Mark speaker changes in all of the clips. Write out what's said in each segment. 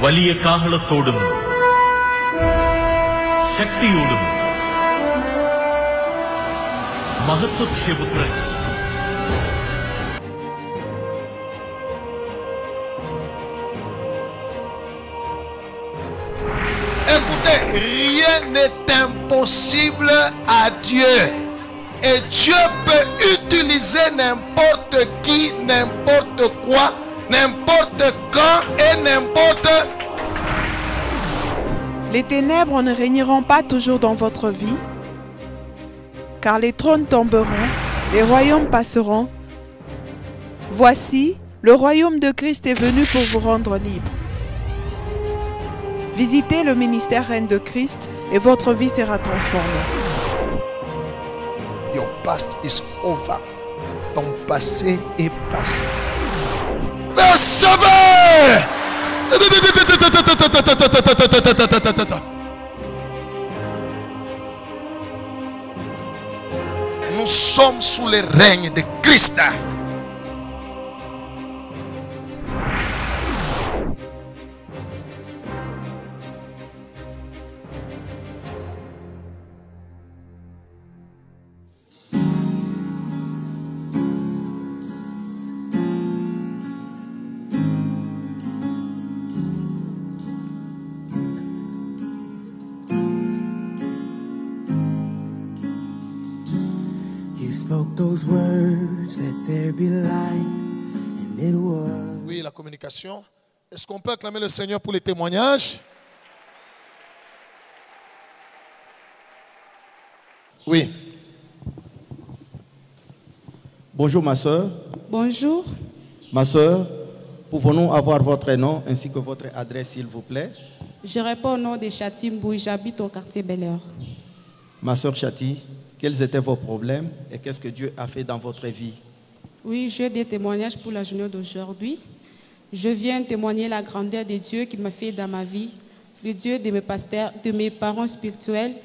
Speaker 1: വലിയ കാഹളത്തോടും ശക്തിയോടും മഹത്വക്ഷേപുത്രൻ
Speaker 2: Écoutez, rien n'est impossible à Dieu. Et Dieu peut utiliser n'importe qui, n'importe quoi, n'importe quand et n'importe.
Speaker 3: Les ténèbres ne régneront pas toujours dans votre vie, car les trônes tomberont, les royaumes passeront. Voici, le royaume de Christ est venu pour vous rendre libre. Visitez le ministère Reine de Christ et votre vie sera transformée.
Speaker 2: Your past is over. Ton passé est passé. Recevez! Nous sommes sous le règne de Christ.
Speaker 4: Spoke those words that there be light, and it was.
Speaker 2: Oui, la communication. Est-ce qu'on peut acclamer le Seigneur pour les témoignages? Oui.
Speaker 5: Bonjour ma soeur.
Speaker 3: Bonjour.
Speaker 5: Ma soeur, pouvons-nous avoir votre nom ainsi que votre adresse s'il vous plaît?
Speaker 6: Je réponds au nom de Chati Mbouy, j'habite au quartier Bel-Air.
Speaker 5: Ma soeur Chati, quels étaient vos problèmes et qu'est-ce que Dieu a fait dans votre vie?
Speaker 6: Oui, j'ai des témoignages pour la journée d'aujourd'hui. Je viens témoigner la grandeur de Dieu qu'il m'a fait dans ma vie, le Dieu de mes parents spirituels,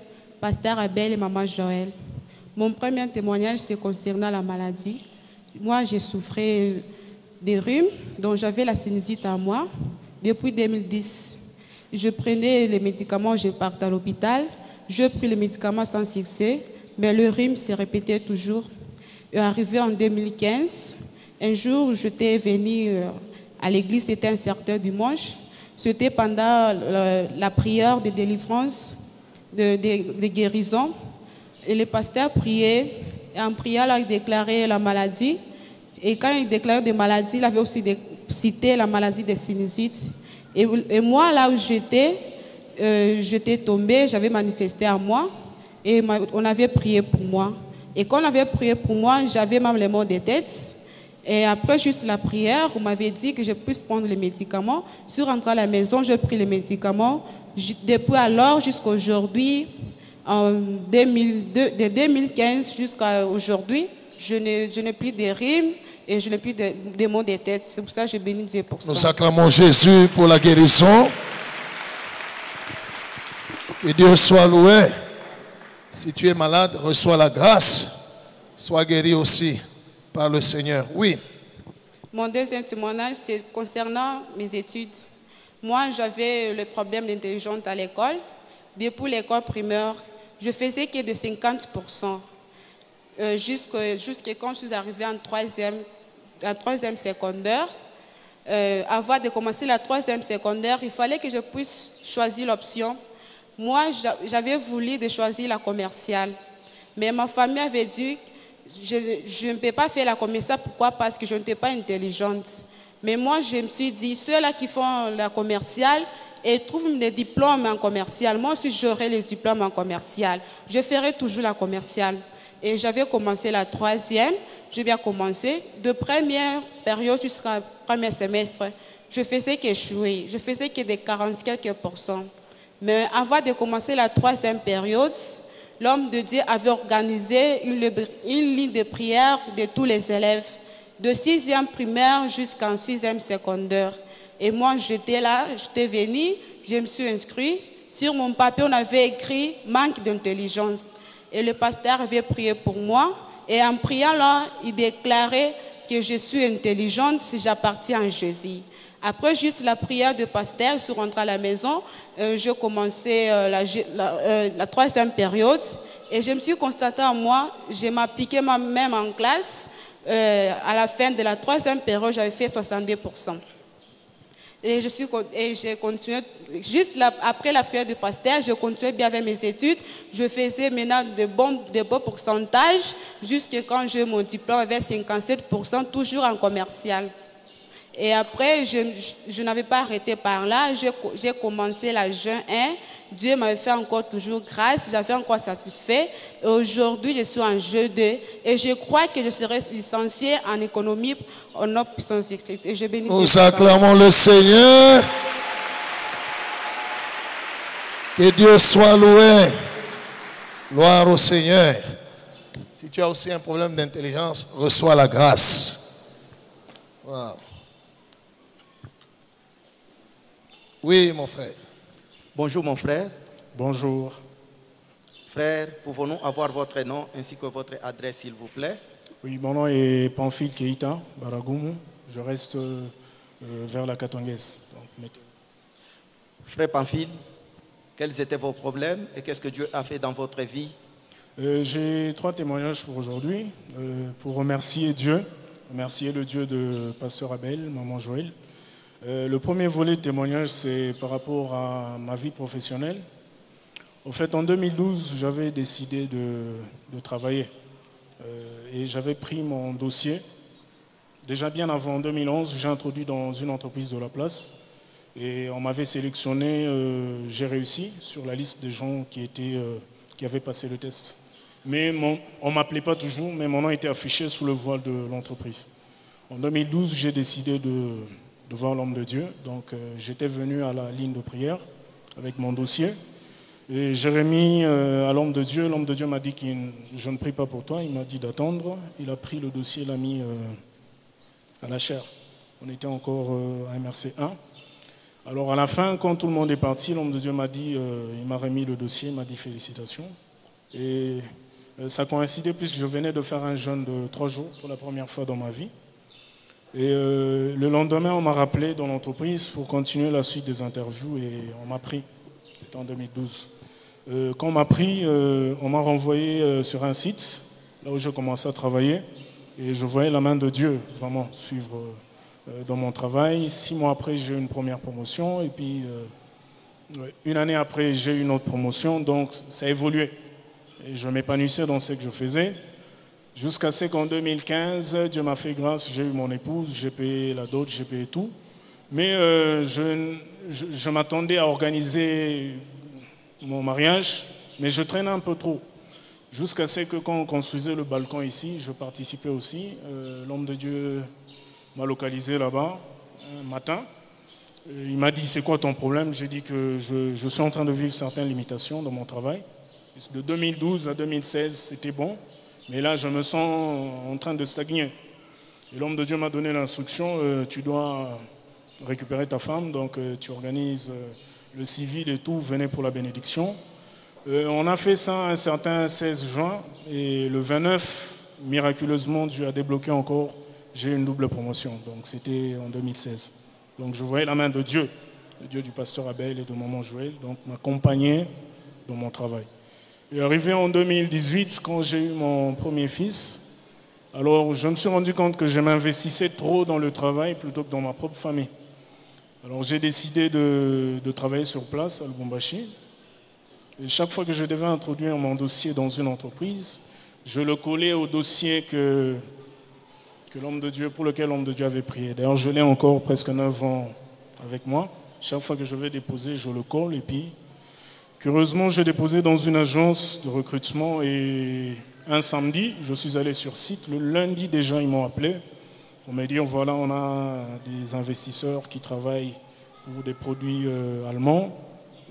Speaker 6: pasteur Abel et maman Joël. Mon premier témoignage, c'est concernant la maladie. Moi, j'ai souffert des rhumes, dont j'avais la sinusite à moi depuis 2010. Je prenais les médicaments, je partais à l'hôpital. Je pris les médicaments sans succès. Mais le rhume se répétait toujours. Et arrivé en 2015, un jour, j'étais venue à l'église, c'était un certain dimanche. C'était pendant la prière de délivrance, de guérison. Et le pasteur priait. Et en priant, il déclarait la maladie. Et quand il déclarait des maladies, il avait aussi cité la maladie des sinusites. Et moi, là où j'étais tombée, j'avais manifesté à moi. Et on avait prié pour moi. Et quand on avait prié pour moi, j'avais même les maux de tête. Et après juste la prière, on m'avait dit que je puisse prendre les médicaments. Je suis rentrée à la maison, j'ai pris les médicaments. Depuis alors jusqu'à aujourd'hui, de 2015 jusqu'à aujourd'hui, je n'ai plus de rimes et je n'ai plus de maux de tête. C'est pour ça que je bénis Dieu pour ça.
Speaker 2: Nous acclamons Jésus pour la guérison. Que Dieu soit loué. Si tu es malade, reçois la grâce. Sois guéri aussi par le Seigneur. Oui.
Speaker 6: Mon deuxième témoignage, c'est concernant mes études. Moi, j'avais le problème d'intelligence à l'école. Depuis l'école primaire, je faisais que de 50%. Jusqu'à quand je suis arrivée en troisième secondaire. Avant de commencer la troisième secondaire, il fallait que je puisse choisir l'option. Moi, j'avais voulu de choisir la commerciale. Mais ma famille avait dit je ne peux pas faire la commerciale. Pourquoi? Parce que je n'étais pas intelligente. Mais moi, je me suis dit, ceux-là qui font la commerciale et trouvent des diplômes en commercial, moi aussi, j'aurai les diplômes en commercial. Je ferai toujours la commerciale. Et j'avais commencé la troisième. J'ai bien commencé. De première période jusqu'au premier semestre, je faisais qu'échouer. Je faisais que des 40 quelques %. Mais avant de commencer la troisième période, l'homme de Dieu avait organisé une ligne de prière de tous les élèves, de 6e primaire jusqu'en 6e secondaire. Et moi, j'étais là, j'étais venue, je me suis inscrite. Sur mon papier, on avait écrit « manque d'intelligence ». Et le pasteur avait prié pour moi. Et en priant là, il déclarait que je suis intelligente si j'appartiens à Jésus. Après juste la prière de pasteur, je suis rentrée à la maison, je commençais la troisième période et je me suis constatée en moi, je m'appliquais même en classe. À la fin de la troisième période, j'avais fait 62%. Et j'ai continué, juste après la période de pasteur, je continuais bien avec mes études. Je faisais maintenant de bons pourcentages, jusqu'à quand j'ai mon diplôme avec 57%, toujours en commercial. Et après, je n'avais pas arrêté par là. J'ai commencé la jeûne 1. Dieu m'avait fait encore toujours grâce. J'avais encore satisfait. Et aujourd'hui, je suis en jeûne 2. Et je crois que je serai licenciée en économie en notre puissance écrite. Et je bénis Dieu.
Speaker 2: Nous acclamons le Seigneur. Que Dieu soit loué. Gloire au Seigneur. Si tu as aussi un problème d'intelligence, reçois la grâce. Wow. Oui, mon frère.
Speaker 5: Bonjour mon frère.
Speaker 7: Bonjour.
Speaker 5: Frère, pouvons-nous avoir votre nom ainsi que votre adresse s'il vous plaît?
Speaker 7: Oui, mon nom est Pamphile Keita Baragoumou. Je reste vers la Katonguès.
Speaker 5: Frère Pamphile, quels étaient vos problèmes et qu'est-ce que Dieu a fait dans votre vie?
Speaker 7: J'ai 3 témoignages pour aujourd'hui. Pour remercier Dieu, remercier le Dieu de Pasteur Abel, Maman Joël. Le premier volet de témoignage, c'est par rapport à ma vie professionnelle. En fait, en 2012, j'avais décidé de travailler et j'avais pris mon dossier. Déjà bien avant, en 2011, j'ai introduit dans une entreprise de la place et on m'avait sélectionné, j'ai réussi sur la liste des gens qui avaient passé le test. Mais on ne m'appelait pas toujours, mais mon nom était affiché sous le voile de l'entreprise. En 2012, j'ai décidé de voir l'homme de Dieu. Donc j'étais venu à la ligne de prière avec mon dossier et j'ai remis à l'homme de Dieu. L'homme de Dieu m'a dit que je ne prie pas pour toi, il m'a dit d'attendre. Il a pris le dossier, l'a mis à la chaire. On était encore à MRC 1. Alors à la fin, quand tout le monde est parti, l'homme de Dieu m'a dit, il m'a remis le dossier, il m'a dit félicitations. Et ça coïncidait puisque je venais de faire un jeûne de 3 jours pour la première fois dans ma vie. Et le lendemain, on m'a rappelé dans l'entreprise pour continuer la suite des interviews et on m'a pris. C'était en 2012. Quand on m'a pris, on m'a renvoyé sur un site, là où j'ai commencé à travailler. Et je voyais la main de Dieu vraiment suivre dans mon travail. 6 mois après, j'ai eu une première promotion. Et puis, 1 année après, j'ai eu une autre promotion. Donc, ça a évolué. Et je m'épanouissais dans ce que je faisais. Jusqu'à ce qu'en 2015, Dieu m'a fait grâce, j'ai eu mon épouse, j'ai payé la dot, j'ai payé tout. Mais je m'attendais à organiser mon mariage, mais je traînais un peu trop. Jusqu'à ce que quand on construisait le balcon ici, je participais aussi. L'homme de Dieu m'a localisé là-bas un matin. Il m'a dit, c'est quoi ton problème? J'ai dit que je suis en train de vivre certaines limitations dans mon travail. De 2012 à 2016, c'était bon. Mais là, je me sens en train de stagner. Et l'homme de Dieu m'a donné l'instruction, tu dois récupérer ta femme, donc tu organises le civil et tout, venez pour la bénédiction. On a fait ça un certain 16 juin, et le 29, miraculeusement, Dieu a débloqué encore, j'ai eu une double promotion, donc c'était en 2016. Donc je voyais la main de Dieu, le Dieu du pasteur Abel et de Maman Joël, donc m'accompagner dans mon travail. Et arrivé en 2018, quand j'ai eu mon premier fils, alors je me suis rendu compte que je m'investissais trop dans le travail plutôt que dans ma propre famille. Alors j'ai décidé de travailler sur place à Lubumbashi. Et chaque fois que je devais introduire mon dossier dans une entreprise, je le collais au dossier que l'homme de Dieu, pour lequel l'homme de Dieu avait prié. D'ailleurs, je l'ai encore presque 9 ans avec moi. Chaque fois que je vais déposer, je le colle et puis... Curieusement, j'ai déposé dans une agence de recrutement et un samedi, je suis allé sur site. Le lundi, déjà, ils m'ont appelé pour me dire, voilà, on a des investisseurs qui travaillent pour des produits allemands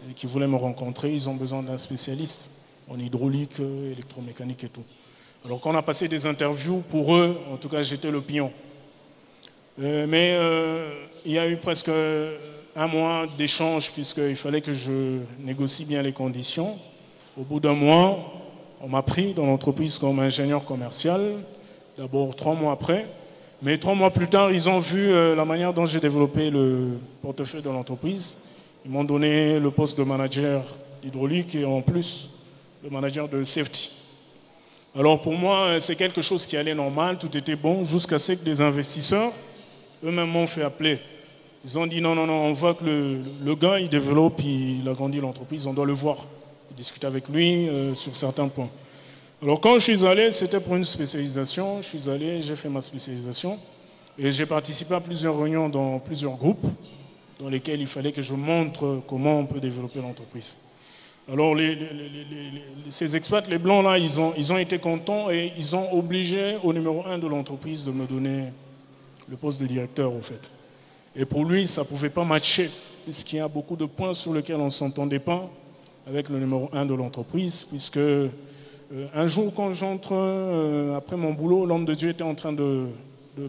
Speaker 7: et qui voulaient me rencontrer. Ils ont besoin d'un spécialiste en hydraulique, électromécanique et tout. Alors, quand on a passé des interviews, pour eux, en tout cas, j'étais le pion. Mais il y a eu presque... 1 mois d'échange puisqu'il fallait que je négocie bien les conditions. Au bout d'1 mois, on m'a pris dans l'entreprise comme ingénieur commercial, d'abord 3 mois après. Mais 3 mois plus tard, ils ont vu la manière dont j'ai développé le portefeuille de l'entreprise. Ils m'ont donné le poste de manager hydraulique et en plus le manager de safety. Alors pour moi, c'est quelque chose qui allait normal, tout était bon, jusqu'à ce que des investisseurs eux-mêmes m'ont fait appeler. Ils ont dit non, on voit que le gars, il développe, il agrandit l'entreprise, on doit le voir, discuter avec lui sur certains points. Alors quand je suis allé, c'était pour une spécialisation, je suis allé, j'ai fait ma spécialisation et j'ai participé à plusieurs réunions dans plusieurs groupes dans lesquels il fallait que je montre comment on peut développer l'entreprise. Alors ces expats, les blancs là, ils ont été contents et ils ont obligé au numéro 1 de l'entreprise de me donner le poste de directeur au fait. Et pour lui, ça ne pouvait pas matcher, puisqu'il y a beaucoup de points sur lesquels on ne s'entendait pas avec le numéro 1 de l'entreprise, puisque un jour, quand j'entre après mon boulot, l'homme de Dieu était en train de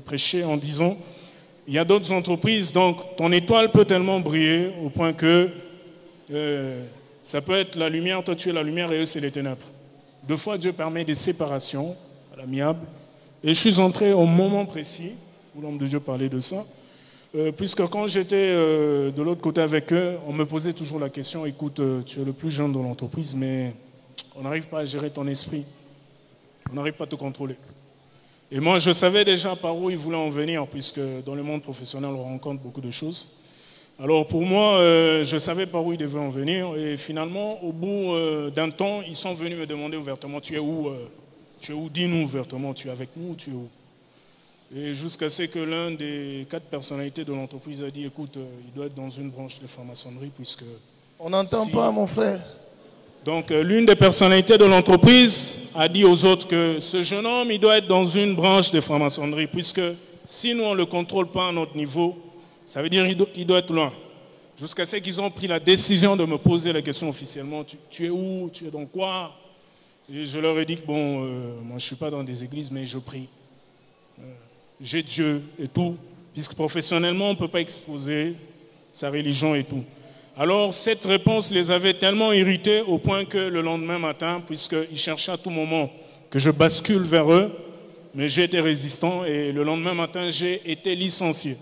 Speaker 7: prêcher en disant « Il y a d'autres entreprises, donc ton étoile peut tellement briller au point que ça peut être la lumière, toi tu es la lumière et eux c'est les ténèbres. » 2 fois, Dieu permet des séparations à l'amiable. Et je suis entré au moment précis où l'homme de Dieu parlait de ça. Puisque quand j'étais de l'autre côté avec eux, on me posait toujours la question, écoute, tu es le plus jeune de l'entreprise, mais on n'arrive pas à gérer ton esprit. On n'arrive pas à te contrôler. Et moi, je savais déjà par où ils voulaient en venir, puisque dans le monde professionnel, on rencontre beaucoup de choses. Alors pour moi, je savais par où ils devaient en venir. Et finalement, au bout d'un temps, ils sont venus me demander ouvertement, tu es où, dis-nous ouvertement, tu es avec nous ou tu es où? Et jusqu'à ce que l'un des 4 personnalités de l'entreprise a dit, écoute, il doit être dans une branche de franc-maçonnerie puisque...
Speaker 2: On n'entend pas, mon frère.
Speaker 7: Donc l'une des personnalités de l'entreprise a dit aux autres que ce jeune homme, il doit être dans une branche de franc-maçonnerie puisque si nous, on ne le contrôle pas à notre niveau, ça veut dire qu'il doit être loin. Jusqu'à ce qu'ils ont pris la décision de me poser la question officiellement, tu es où, tu es dans quoi? Et je leur ai dit que bon, moi je ne suis pas dans des églises, mais je prie. J'ai Dieu et tout, puisque professionnellement, on ne peut pas exposer sa religion et tout. Alors, cette réponse les avait tellement irrités au point que le lendemain matin, puisqu'ils cherchaient à tout moment que je bascule vers eux, mais j'ai été résistant et le lendemain matin, j'ai été licencié.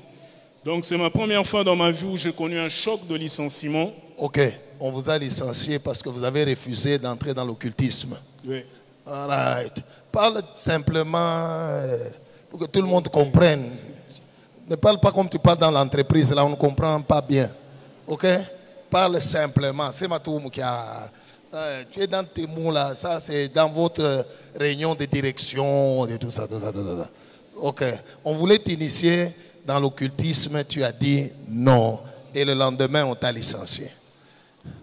Speaker 7: Donc, c'est ma première fois dans ma vie où j'ai connu un choc de licenciement.
Speaker 2: Ok, on vous a licencié parce que vous avez refusé d'entrer dans l'occultisme.
Speaker 7: Oui.
Speaker 2: All right. Parle simplement... pour que tout le monde comprenne. Ne parle pas comme tu parles dans l'entreprise, là on ne comprend pas bien. Ok? Parle simplement. C'est Matoum qui a... tu es dans tes mots là, ça c'est dans votre réunion de direction et tout ça. Ok. On voulait t'initier dans l'occultisme, tu as dit non. Et le lendemain, on t'a licencié.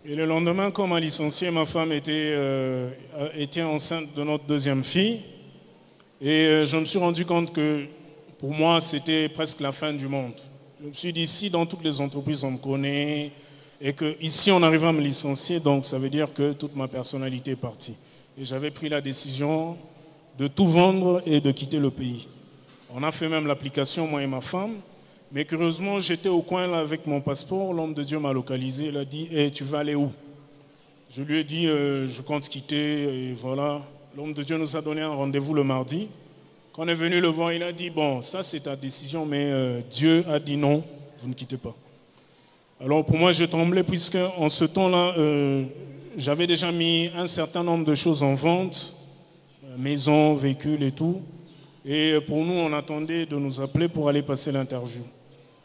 Speaker 7: Et le lendemain, quand on m'a licencié, ma femme était enceinte de notre 2e fille. Et je me suis rendu compte que pour moi, c'était presque la fin du monde. Je me suis dit, si dans toutes les entreprises on me connaît et qu'ici on arrive à me licencier, donc ça veut dire que toute ma personnalité est partie. Et j'avais pris la décision de tout vendre et de quitter le pays. On a fait même l'application, moi et ma femme. Mais curieusement, j'étais au coin là avec mon passeport. L'homme de Dieu m'a localisé. Il a dit, hey, tu vas aller où? Je lui ai dit, je compte quitter et voilà. L'homme de Dieu nous a donné un rendez-vous le mardi. Quand on est venu le voir, il a dit, bon, ça c'est ta décision, mais Dieu a dit non, vous ne quittez pas. Alors pour moi, je tremblais puisque en ce temps-là, j'avais déjà mis un certain nombre de choses en vente, maison, véhicule et tout. Et pour nous, on attendait de nous appeler pour aller passer l'interview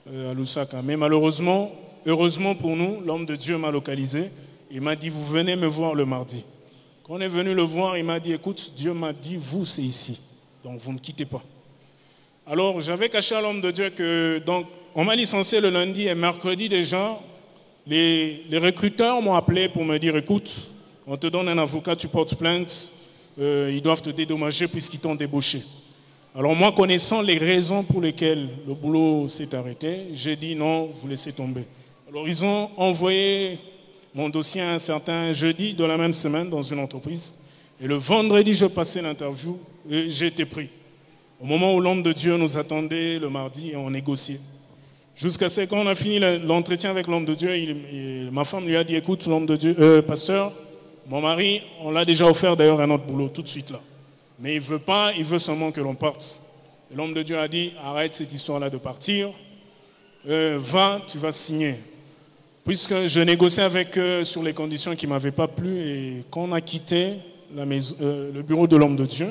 Speaker 7: à Lusaka. Mais malheureusement, heureusement pour nous, l'homme de Dieu m'a localisé. Il m'a dit, vous venez me voir le mardi. Quand on est venu le voir, il m'a dit, écoute, Dieu m'a dit, vous, c'est ici. Donc, vous ne quittez pas. Alors, j'avais caché à l'homme de Dieu que, donc, on m'a licencié le lundi et mercredi déjà, les recruteurs m'ont appelé pour me dire, écoute, on te donne un avocat, tu portes plainte, ils doivent te dédommager puisqu'ils t'ont débauché. Alors, moi, connaissant les raisons pour lesquelles le boulot s'est arrêté, j'ai dit non, vous laissez tomber. Alors, ils ont envoyé mon dossier un certain jeudi de la même semaine dans une entreprise. Et le vendredi, je passais l'interview et j'ai été pris. Au moment où l'homme de Dieu nous attendait le mardi et on négociait. Jusqu'à ce qu'on a fini l'entretien avec l'homme de Dieu, ma femme lui a dit, écoute, l'homme de Dieu, pasteur, mon mari, on l'a déjà offert d'ailleurs un autre boulot tout de suite là. Mais il ne veut pas, il veut seulement que l'on parte. Et l'homme de Dieu a dit, arrête cette histoire-là de partir, va, tu vas signer. Puisque je négociais avec eux sur les conditions qui ne m'avaient pas plu, et quand on a quitté la maison, le bureau de l'homme de Dieu,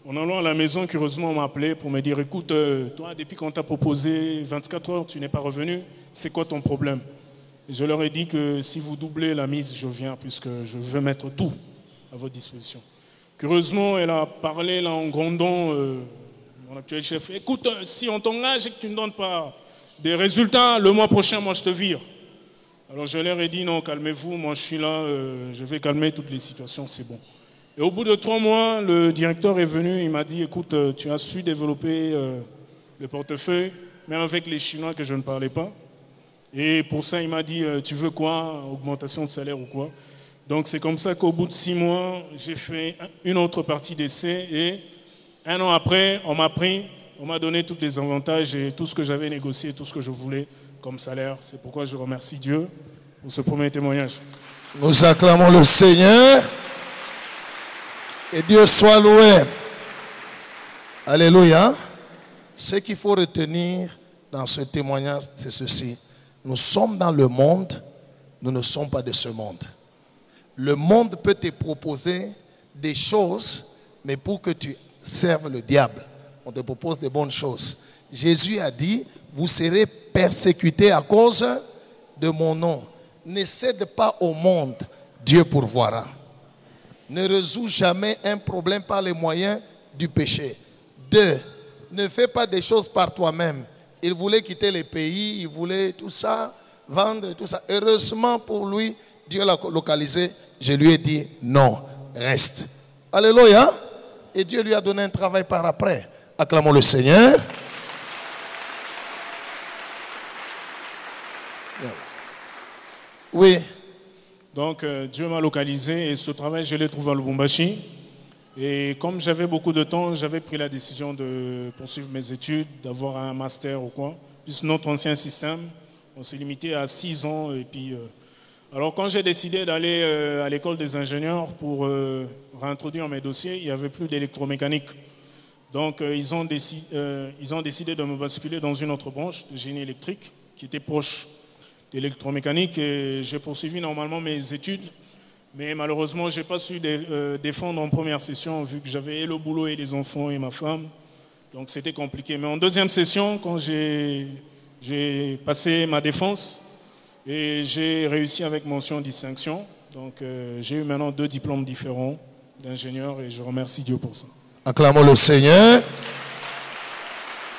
Speaker 7: en allant à la maison, curieusement, on m'a appelé pour me dire, écoute, toi, depuis qu'on t'a proposé 24 heures, tu n'es pas revenu, c'est quoi ton problème? Et je leur ai dit que si vous doublez la mise, je viens, puisque je veux mettre tout à votre disposition. Curieusement, elle a parlé là en grondant, mon actuel chef, écoute, si on t'engage et que tu ne donnes pas des résultats, le mois prochain, moi, je te vire. Alors je leur ai dit, non, calmez-vous, moi, je suis là, je vais calmer toutes les situations, c'est bon. Et au bout de 3 mois, le directeur est venu, il m'a dit, écoute, tu as su développer le portefeuille, même avec les Chinois que je ne parlais pas. Et pour ça, il m'a dit, tu veux quoi, augmentation de salaire ou quoi? Donc c'est comme ça qu'au bout de 6 mois, j'ai fait une autre partie d'essai et 1 an après, on m'a pris, on m'a donné tous les avantages et tout ce que j'avais négocié, tout ce que je voulais comme salaire. C'est pourquoi je remercie Dieu pour ce premier témoignage.
Speaker 2: Nous acclamons le Seigneur. Et Dieu soit loué. Alléluia. Ce qu'il faut retenir dans ce témoignage, c'est ceci. Nous sommes dans le monde, nous ne sommes pas de ce monde. Le monde peut te proposer des choses, mais pour que tu serves le diable, on te propose des bonnes choses. Jésus a dit, vous serez persécutés à cause de mon nom. Ne cède pas au monde, Dieu pourvoira. Ne résous jamais un problème par les moyens du péché. 2, ne fais pas des choses par toi-même. Il voulait quitter les pays, il voulait tout ça, vendre tout ça. Heureusement pour lui, Dieu l'a localisé. Je lui ai dit, non, reste. Alléluia. Et Dieu lui a donné un travail par après. Acclamons le Seigneur. Oui.
Speaker 7: Donc Dieu m'a localisé et ce travail, je l'ai trouvé à Lubumbashi. Et comme j'avais beaucoup de temps, j'avais pris la décision de poursuivre mes études, d'avoir un master ou quoi. Puisque notre ancien système, on s'est limité à 6 ans. Et puis, alors quand j'ai décidé d'aller à l'école des ingénieurs pour réintroduire mes dossiers, il n'y avait plus d'électromécanique. Donc ils ont décidé de me basculer dans une autre branche de génie électrique qui était proche d'électromécanique. Et j'ai poursuivi normalement mes études. Mais malheureusement, je n'ai pas su défendre en première session vu que j'avais le boulot et les enfants et ma femme. Donc c'était compliqué. Mais en deuxième session, quand j'ai passé ma défense et j'ai réussi avec mention distinction. Donc j'ai eu maintenant 2 diplômes différents d'ingénieur et je remercie Dieu pour ça.
Speaker 2: Acclamons le Seigneur.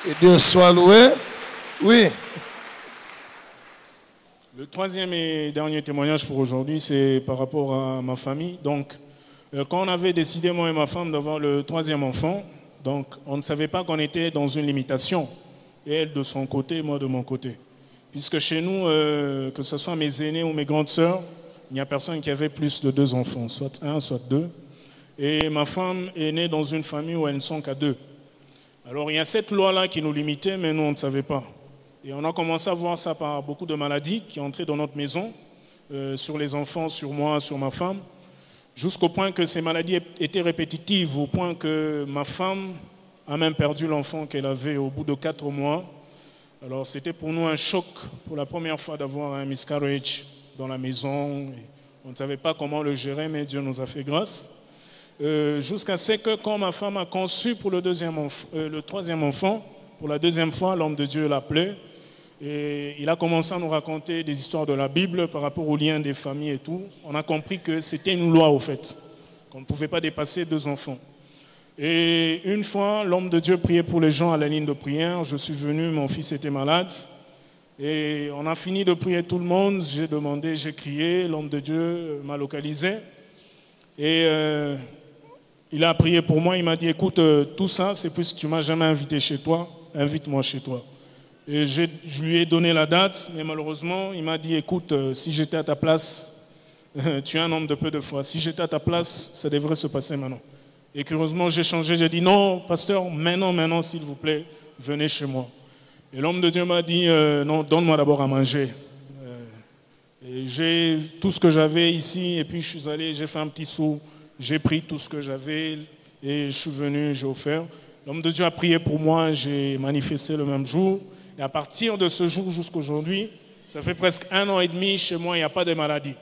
Speaker 2: Et Dieu soit loué. Oui.
Speaker 7: Le 3e et dernier témoignage pour aujourd'hui, c'est par rapport à ma famille. Donc, quand on avait décidé, moi et ma femme, d'avoir le 3e enfant, donc on ne savait pas qu'on était dans une limitation. Et elle de son côté, moi de mon côté. Puisque chez nous, que ce soit mes aînés ou mes grandes sœurs, il n'y a personne qui avait plus de 2 enfants, soit 1, soit 2. Et ma femme est née dans une famille où elles ne sont qu'à 2. Alors il y a cette loi-là qui nous limitait, mais nous on ne savait pas. Et on a commencé à voir ça par beaucoup de maladies qui entraient dans notre maison, sur les enfants, sur moi, sur ma femme, jusqu'au point que ces maladies étaient répétitives, au point que ma femme a même perdu l'enfant qu'elle avait au bout de 4 mois. Alors c'était pour nous un choc pour la première fois d'avoir un miscarriage dans la maison. Et on ne savait pas comment le gérer, mais Dieu nous a fait grâce. Jusqu'à ce que quand ma femme a conçu pour le 3e enfant, pour la 2e fois, l'homme de Dieu l'appelait. Et il a commencé à nous raconter des histoires de la Bible par rapport aux liens des familles et tout. On a compris que c'était une loi au fait, qu'on ne pouvait pas dépasser 2 enfants. Et une fois, l'homme de Dieu priait pour les gens à la ligne de prière. Je suis venu, mon fils était malade. Et on a fini de prier tout le monde. J'ai demandé, j'ai crié. L'homme de Dieu m'a localisé. Et il a prié pour moi. Il m'a dit, écoute, tout ça, c'est puisque tu ne m'as jamais invité chez toi. Invite-moi chez toi. Et je lui ai donné la date, mais malheureusement, il m'a dit, écoute, si j'étais à ta place, tu es un homme de peu de foi, si j'étais à ta place, ça devrait se passer maintenant. Et curieusement, j'ai changé, j'ai dit, non, pasteur, maintenant, s'il vous plaît, venez chez moi. Et l'homme de Dieu m'a dit, non, donne-moi d'abord à manger. Et j'ai tout ce que j'avais ici, et puis je suis allé, j'ai fait un petit saut, j'ai pris tout ce que j'avais, et je suis venu, j'ai offert. L'homme de Dieu a prié pour moi, j'ai manifesté le même jour. Et à partir de ce jour jusqu'à aujourd'hui, ça fait presque 1 an et demi, chez moi, il n'y a pas de maladie.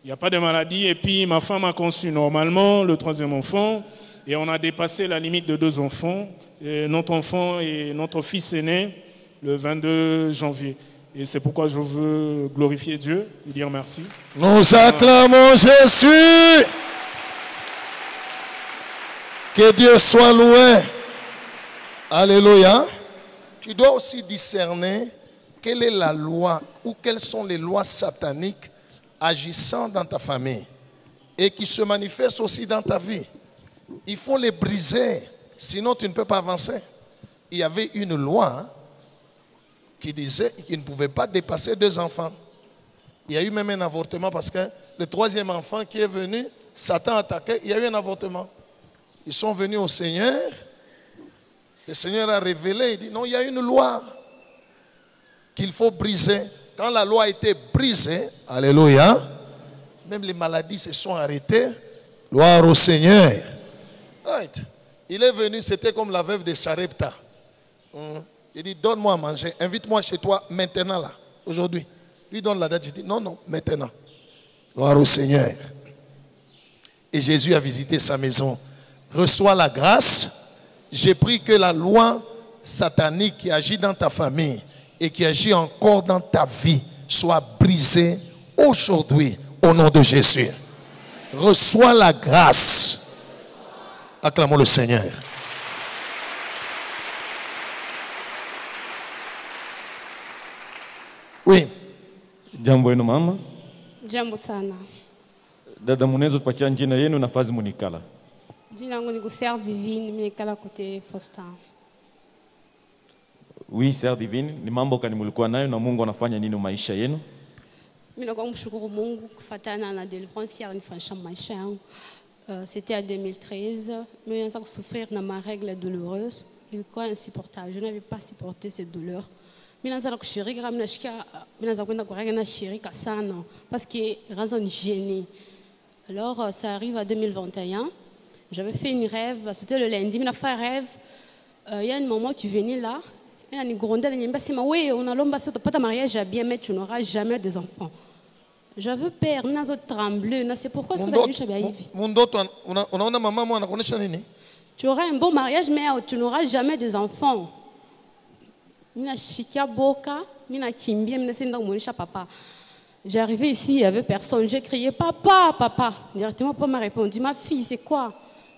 Speaker 7: Il n'y a pas de maladie. Et puis, ma femme a conçu normalement le 3e enfant. Et on a dépassé la limite de 2 enfants. Et notre enfant et notre fils est né le 22 janvier. Et c'est pourquoi je veux glorifier Dieu et dire merci.
Speaker 2: Nous acclamons Jésus. Que Dieu soit loué. Alléluia. Tu dois aussi discerner quelle est la loi ou quelles sont les lois sataniques agissant dans ta famille et qui se manifestent aussi dans ta vie. Il faut les briser, sinon tu ne peux pas avancer. Il y avait une loi qui disait qu'il ne pouvait pas dépasser 2 enfants. Il y a eu même un avortement parce que le 3e enfant qui est venu, Satan attaquait, il y a eu un avortement. Ils sont venus au Seigneur. Le Seigneur a révélé, il dit non, il y a une loi qu'il faut briser. Quand la loi a été brisée, alléluia, même les maladies se sont arrêtées. Gloire au Seigneur. Right. Il est venu, c'était comme la veuve de Sarepta. Il dit, donne-moi à manger, invite-moi chez toi maintenant là, aujourd'hui. Lui donne la date, il dit, non, non, maintenant. Gloire au Seigneur. Et Jésus a visité sa maison. Reçois la grâce. J'ai pris que la loi satanique qui agit dans ta famille et qui agit encore dans ta vie soit brisée aujourd'hui au nom de Jésus. Reçois la grâce. Acclamons le Seigneur. Oui.
Speaker 8: Jambo yenu mama.
Speaker 9: Jambo sana.
Speaker 8: Dada, mnaweza tupatia jina yenu na nafasi munikala?
Speaker 9: Jina langu ni Sœur Divine, mimi nikala kote Foster.
Speaker 8: Oui, Sœur Divine, ni mambo gani mlikuwa nayo na Mungu anafanya nini maisha yenu?
Speaker 9: Mimi nakuwa mshukuru Mungu kufuatana na deliverance yanifanyisha maisha yangu. C'était en 2013, mais j'ai souffert de ma règle douloureuse. Il était insupportable. Je n'avais pas supporté cette douleur. Mais j'ai kushirika kama nashika, mimi naanza kwenda kurega na shirika sana parce que raison gênée. Alors ça arrive à 2021. J'avais fait une rêve, c'était le lundi, mais j'ai fait un rêve. Il y a un moment qui venait là, et il y a une grondelle, il y a une oui, on a l'homme, pas de mariage bien, mais tu n'auras jamais des enfants. J'avais peur, je tremblé, c'est pourquoi ce que tu as dit. Tu auras un bon mariage, mais tu n'auras jamais des enfants. Papa. J'ai arrivé ici, il n'y avait personne. J'ai crié, papa, papa. Directement, papa m'a répondu, ma fille, c'est quoi?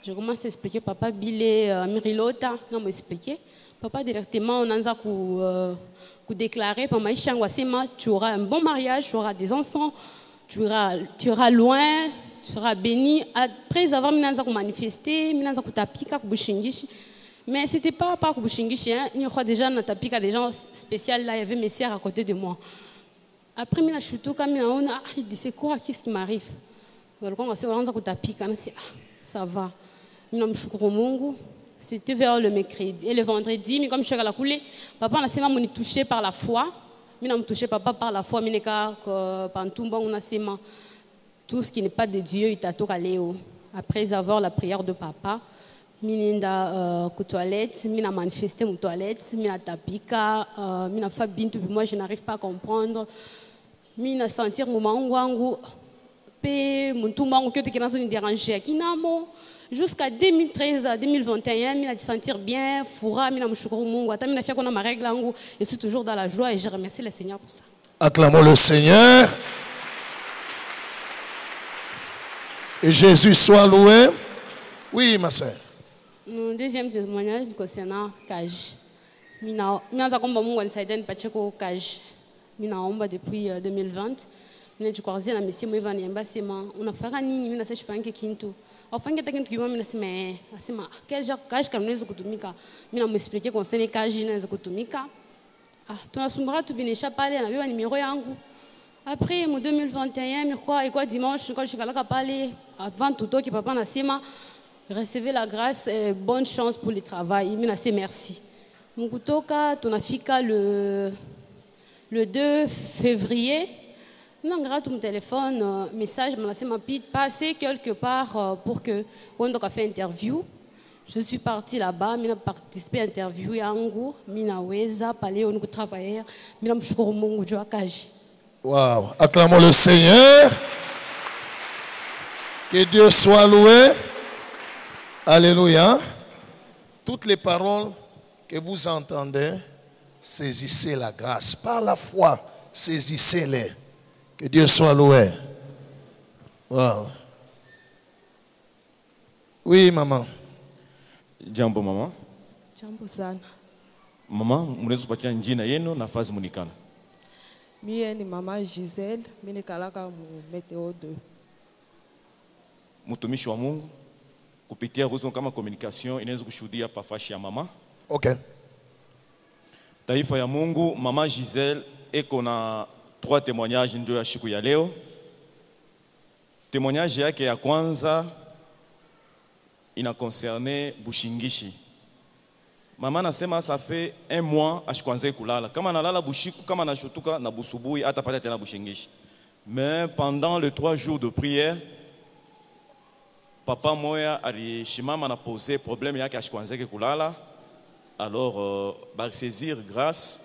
Speaker 9: Je commence à expliquer, papa, Bilé, Mirilota. Non, m'a expliqué. Papa, directement, on a déclaré, tu auras un bon mariage, tu auras des enfants, tu iras loin, tu seras béni. Après avoir manifesté, mais ce n'était pas pour Bushingishi. Il y a déjà des gens spéciaux là, il y avait mes sœurs à côté de moi. Après, je dit, c'est quoi, qu'est-ce qui m'arrive? Ça va. C'était vers le mercredi et le vendredi, mais comme je suis à la coulée, papa m'a touché par la foi. Je me touché papa par la foi, tout ce qui n'est pas de Dieu, il t'a tout allé. Après avoir la prière de papa, Mininda toilette, mina manifesté mon toilette, mina tapika, mina fa bintu, moi je n'arrive pas à comprendre. Mina sentir mon mangu, pe mon tout mangu que tu as dérangé kinamo. Jusqu'à 2013 à 2021, mina sentir bien, foura, mina mshukuru Mungu, ata mina fait qu'on a ma règle angu, je suis toujours dans la joie et je remercie le Seigneur pour ça.
Speaker 2: Acclamons le Seigneur. Et Jésus soit loué. Oui, ma sœur.
Speaker 9: Mon deuxième témoignage concernant Kaj. Mina zakomba Mungu anisaidie pacheko Kaj. Mina omba depuis 2020. Mina jikuazia na mesimu Eva niamba sema unafanya nini? Mina sasa shifange kintu. Afanye takintu kiwa mina sema quel genre Kaj kanaweza kutumika. Mina mwexpliquer concernant Kaj inaweza kutumika. Tunasumbura tubinisha pale anabeba numéro yangu. Après, en 2021, dimanche, quand je suis allé parler, avant tout, que papa n'a pas recevez la grâce et bonne chance pour le travail. Merci. Mon kutoka, ton afika le 2 février. Non, grâce à mon téléphone, message, m'a passé quelque part pour que on a fait interview. Je suis partie là-bas, mina participé à l'interview yangu, mina weza pale on travailler, mina mshukuru Mungu juu akaji.
Speaker 2: Wow, acclamons le Seigneur. Que Dieu soit loué. Alléluia. Toutes les paroles que vous entendez, saisissez la grâce. Par la foi, saisissez-les. Que Dieu soit loué. Wow. Oui, maman.
Speaker 8: Jambo mama.
Speaker 10: Jambo sana.
Speaker 8: Mama, mnaweza kupatia jina yenu na nafasi munikana.
Speaker 10: Mie ni mama Giselle, mimi nikalaka mu Meteo 2.
Speaker 8: Mtumishi wa Mungu kupitia ruzo kama communication inaweza kushuhudia pafashi ya mama.
Speaker 2: Okay.
Speaker 8: Taifa ya Mungu, mama Giselle eko na 3 témoignages ndio ya siku ya leo. Témoignage yake ya kwanza ina concerne Bushingishi. Mama nasema ça fait 1 mois ashikwanze kulala. Kama nalala bushiku, kama nashutuka na busubui atapata tena Bushingishi. Mais pendant les 3 jours de prière, papa moya alishimama na poser problème yake ashikwanze kulala. Alors ba saisir grâce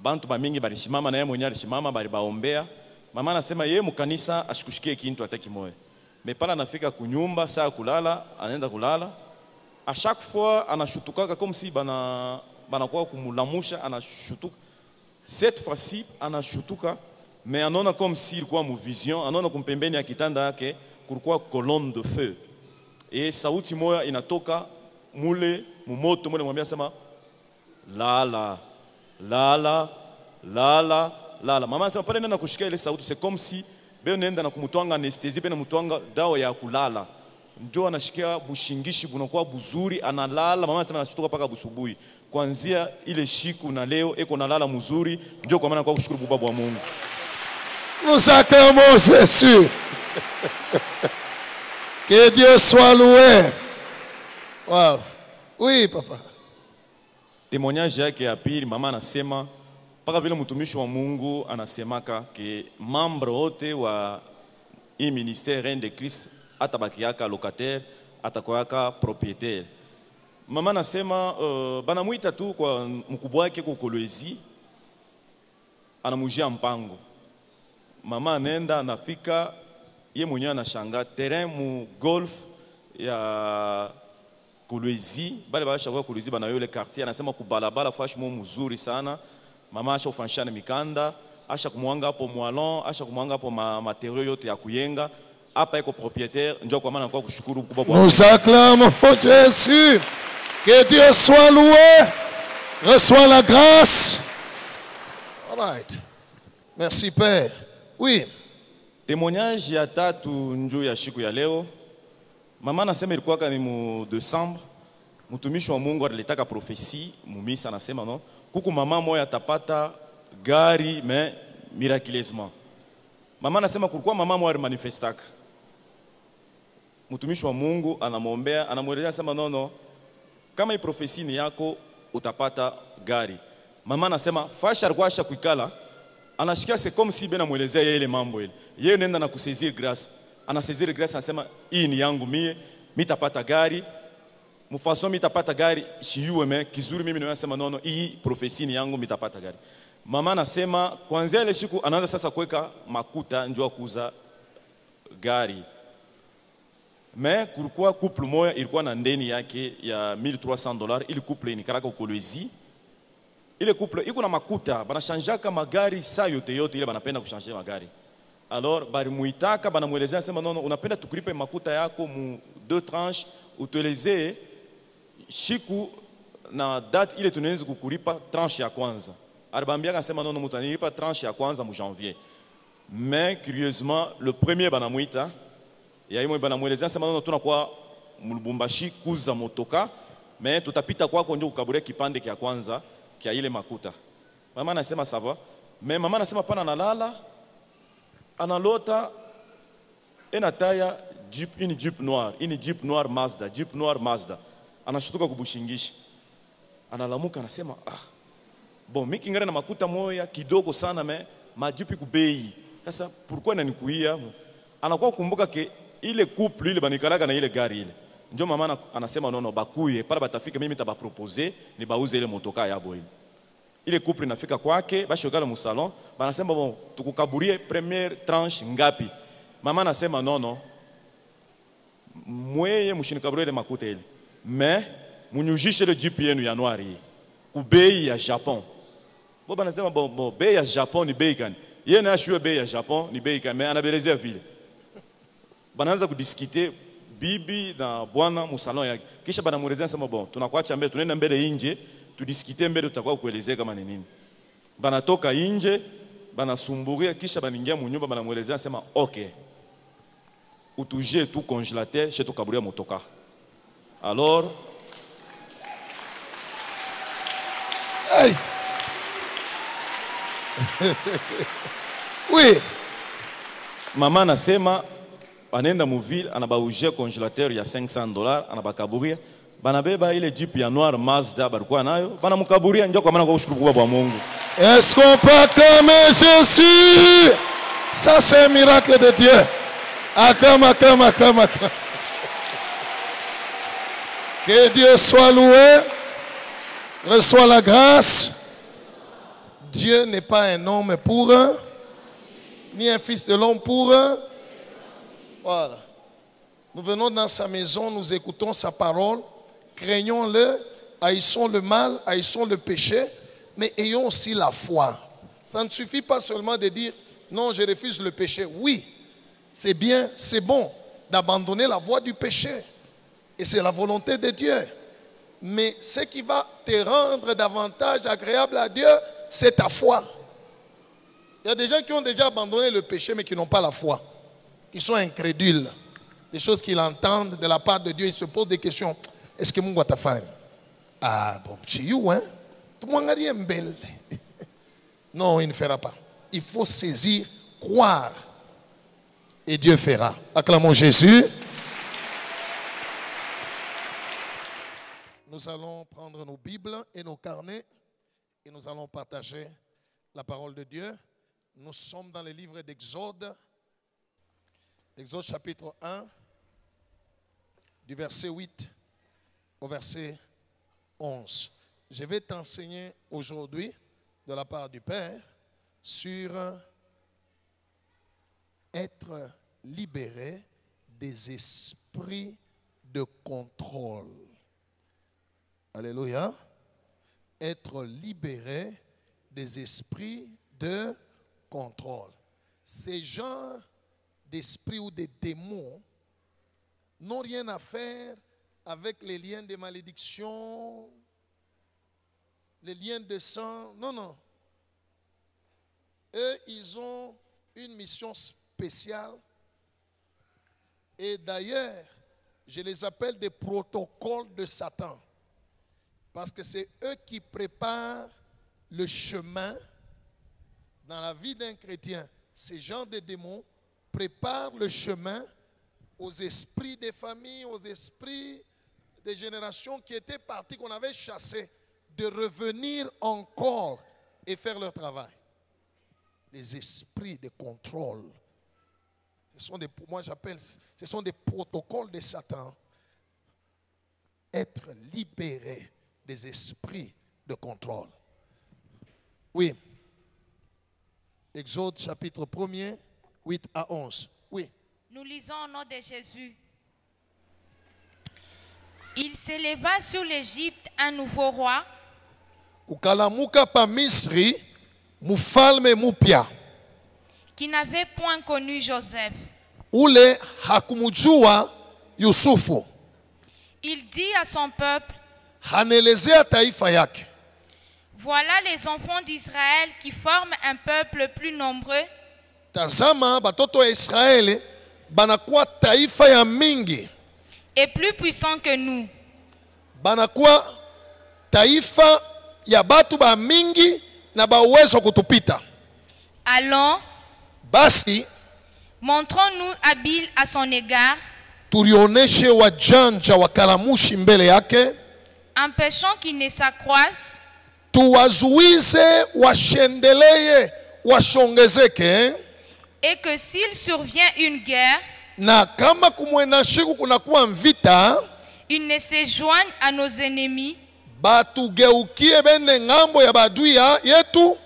Speaker 8: bantu bamingi balishimama na yeye mwenyewe alishimama bali baombea. Mama anasema yeye mukanisa ashikushikie kintu hata kimoja. Mais pala nafika kunyumba saa kulala, anaenda kulala. À chaque fois anashutuka comme si banakuwa kumulamusha anashutuka. Cette fois-ci anashutuka mais anaona comme si ilikuwa mu vision, anaona kumpembeni ya kitanda yake kulikuwa colonne de feu. Et sauti moya inatoka mule mumoto mule mwambia sema lala lala lala lala. Mama anasema pale nenda kushika ile sauti, c'est comme si beo nenda na kumutwanga anesthésie bena mutwanga dawa ya kulala. Ndio anashikia bushingishi bunakuwa buzuri analala. Mama anasema anashtuka paka busubui. Kuanzia ile shiku na leo eko nalala mzuri. Ndio kwa maana kwa kushukuru baba wa Mungu.
Speaker 2: Nous acclamons Jésus. Que Dieu soit loué. Wow. Oui, papa.
Speaker 8: Témoignage yake ya pili, mama anasema paka vile mtumishi wa Mungu anasemaka ke membre wote wa hii ministère Reine de Christ atabakiaka locataire, atakoyaka propriétaire. Mama anasema banamuita tu kwa mkubwa wake kwa Kolwezi, anamujia mpango. Mama anaenda anafika, ye mwenyewe anashanga terrain mu golf ya Kolwezi, bale basha kwa Kolwezi bana yole quartier, anasema kubalabala fashimo mzuri sana. Mama asha ufanshana mikanda, asha kumwanga hapo mwalon, asha kumwanga hapo matériaux yote ya kuyenga. Apa eko propriétaire, ndio kwa maana kwa kushukuru kubwa kwa.
Speaker 2: Nous acclamons Jésus. Que Dieu soit loué. Reçois la grâce. All right. Merci Père. Oui.
Speaker 8: Témoignage ya tatu njoo ya siku ya leo. Mama anasema ilikuwa ni mu Decembre. Mtumishi wa Mungu alitaka prophecy, mumisa anasema no. Kuku mama moya atapata gari mais miraculeusement. Mama anasema kulikuwa mama moya manifestaka. Mtumishi wa Mungu anamwombea, anamweleza sema no, kama hii prophecy ni yako utapata gari. Mama anasema fasha alikuwa asha kuikala, anashikia c'est comme si bena muelezea yeye ile mambo ile. Yeye nenda na kusaisir grâce. Anasaisir grâce anasema hii ni yangu mie, mitapata gari. Mfaso mitapata gari, shiyuwe me kizuri mimi nasema no, hii prophecy ni yangu mitapata gari. Mama anasema kuanzia ile siku anaanza sasa kuweka makuta njoo kuuza gari. Mais kulikuwa couple moja ilikuwa na ndeni yake ya $1300, ile couple ni karaka Kolwezi. Ile couple iko na makuta, banashanjaka magari saa yote ile banapenda kushanja magari. Alors bari muitaka banamuelezea sema no, unapenda tukuripe makuta yako mu 2 tranches utuelezee shiku na date ile tunaweza kukuripa tranche ya kwanza. Alibambia akasema no, mutanilipa tranche ya kwanza mu janvier. Mais curieusement le premier banamuita ya imo banamuelezea sema no, tunakuwa mulubumbashi kuza motoka mais tutapita kwako ndio ukabure kipande kia kwanza kia ile makuta. Mama anasema sawa, mais mama anasema pana nalala analota enataya une Jeep noire Mazda. Anashutuka kubushingishi. Analamuka anasema bon mimi kingana na makuta moya kidogo sana me majipi kubei. Sasa pourquoi nanikuia? Anakuwa kumbuka ke ile couple ile banikalaka na ile gari ile. ndio mama anasema nono bakuye pala batafika mimi tabapropose ni bauze ile motoka yabo ile couple inafika kwake bashogala mu salon banasema bon tukukaburie première tranche ngapi mama anasema nono mweye mushinikaburie ile makuta ile mais munyujishe le jipi yenu Januari ku bei ya Japon bo banasema bon bei ya Japon ni bei gani yeye na shue bei ya Japon ni bei gani mais anabelezea vile banaanza kudiscuter bibi na bwana mu salon yake kisha banamuelezea sema bon tunakuacha mbele tunaenda mbele nje tudiskite mbele tutakuwa kuelezea kama ni nini banatoka nje banasumburia kisha baningia mu nyumba banamuelezea sema okay utuje tout congélateur chez tukaburia motoka alors
Speaker 2: hey. Oui
Speaker 8: mama anasema banenda mu ville anabauje congélateur ya $500 anabakaburia banabeba ile Jeep ya noir Mazda balikuwa nayo banamukaburia ndio kwa maana kwa ushukuru kwa Mungu.
Speaker 2: Est-ce qu'on peut acclamer Jésus? Ça c'est un miracle de Dieu. Acclame, acclame, acclame, acclame. Que Dieu soit loué. Reçois la grâce. Dieu n'est pas un homme pour eux, ni un fils de l'homme pour eux. Voilà. Nous venons dans sa maison, nous écoutons sa parole. Craignons-le, haïssons le mal, haïssons le péché, mais ayons aussi la foi. Ça ne suffit pas seulement de dire non, je refuse le péché. Oui, c'est bien, c'est bon d'abandonner la voie du péché. Et c'est la volonté de Dieu. Mais ce qui va te rendre davantage agréable à Dieu, c'est ta foi. Il y a des gens qui ont déjà abandonné le péché, mais qui n'ont pas la foi. Ils sont incrédules. Des choses qu'ils entendent de la part de Dieu, ils se posent des questions. Est-ce que Mungu atafanya? Ah bon, c'est you, hein? Tout le monde a rien belle. Non, il ne fera pas. Il faut saisir, croire. Et Dieu fera. Acclamons Jésus. Nous allons prendre nos Bibles et nos carnets et nous allons partager la parole de Dieu. Nous sommes dans le livre d'Exode. Exode chapitre 1, du verset 8 au verset 11. Je vais t'enseigner aujourd'hui, de la part du Père, sur être libéré des esprits de contrôle. Alléluia. Être libéré des esprits de contrôle. Ces genres d'esprits ou des démons n'ont rien à faire avec les liens de malédiction, les liens de sang. Non, non. Eux, ils ont une mission spéciale. Et d'ailleurs, je les appelle des protocoles de Satan. Parce que c'est eux qui préparent le chemin dans la vie d'un chrétien. Ces gens de démons préparent le chemin aux esprits des familles, aux esprits des générations qui étaient partis, qu'on avait chassés, de revenir encore et faire leur travail. Les esprits de contrôle. Ce sont des, moi j'appelle, ce sont des protocoles de Satan. Être libéré des esprits de contrôle. Oui. Exode chapitre 1er, 8 à 11. Oui.
Speaker 11: Nous lisons au nom de Jésus. Il s'éleva sur l'Égypte un nouveau roi.
Speaker 2: Ukalamuka pa Misri, mufalme mupya.
Speaker 11: Qui n'avait point connu Joseph.
Speaker 2: Ule hakumujua Yusufu.
Speaker 11: Il dit à son peuple.
Speaker 2: Hanelezea taifa yake.
Speaker 11: Voilà les enfants d'Israël qui forment un peuple plus nombreux.
Speaker 2: Tazama batoto ya Israeli banakuwa taifa ya mingi.
Speaker 11: Et plus puissant que nous.
Speaker 2: Banakuwa taifa ya batu ba mingi na ba uwezo kutupita.
Speaker 11: Allons.
Speaker 2: Basi.
Speaker 11: Montrons-nous habiles à son égard.
Speaker 2: Turioneshe wajanja wakalamushi mbele yake.
Speaker 11: Empêchons qu'il ne s'accroisse.
Speaker 2: Tuwazuize washendeleye washongezeke.
Speaker 11: Et que s'il survient une guerre,
Speaker 2: na kama kumwena shiku kunakuwa vita,
Speaker 11: ils ne se joignent à nos ennemis
Speaker 2: batugeukie bende ngambo ya badui yetu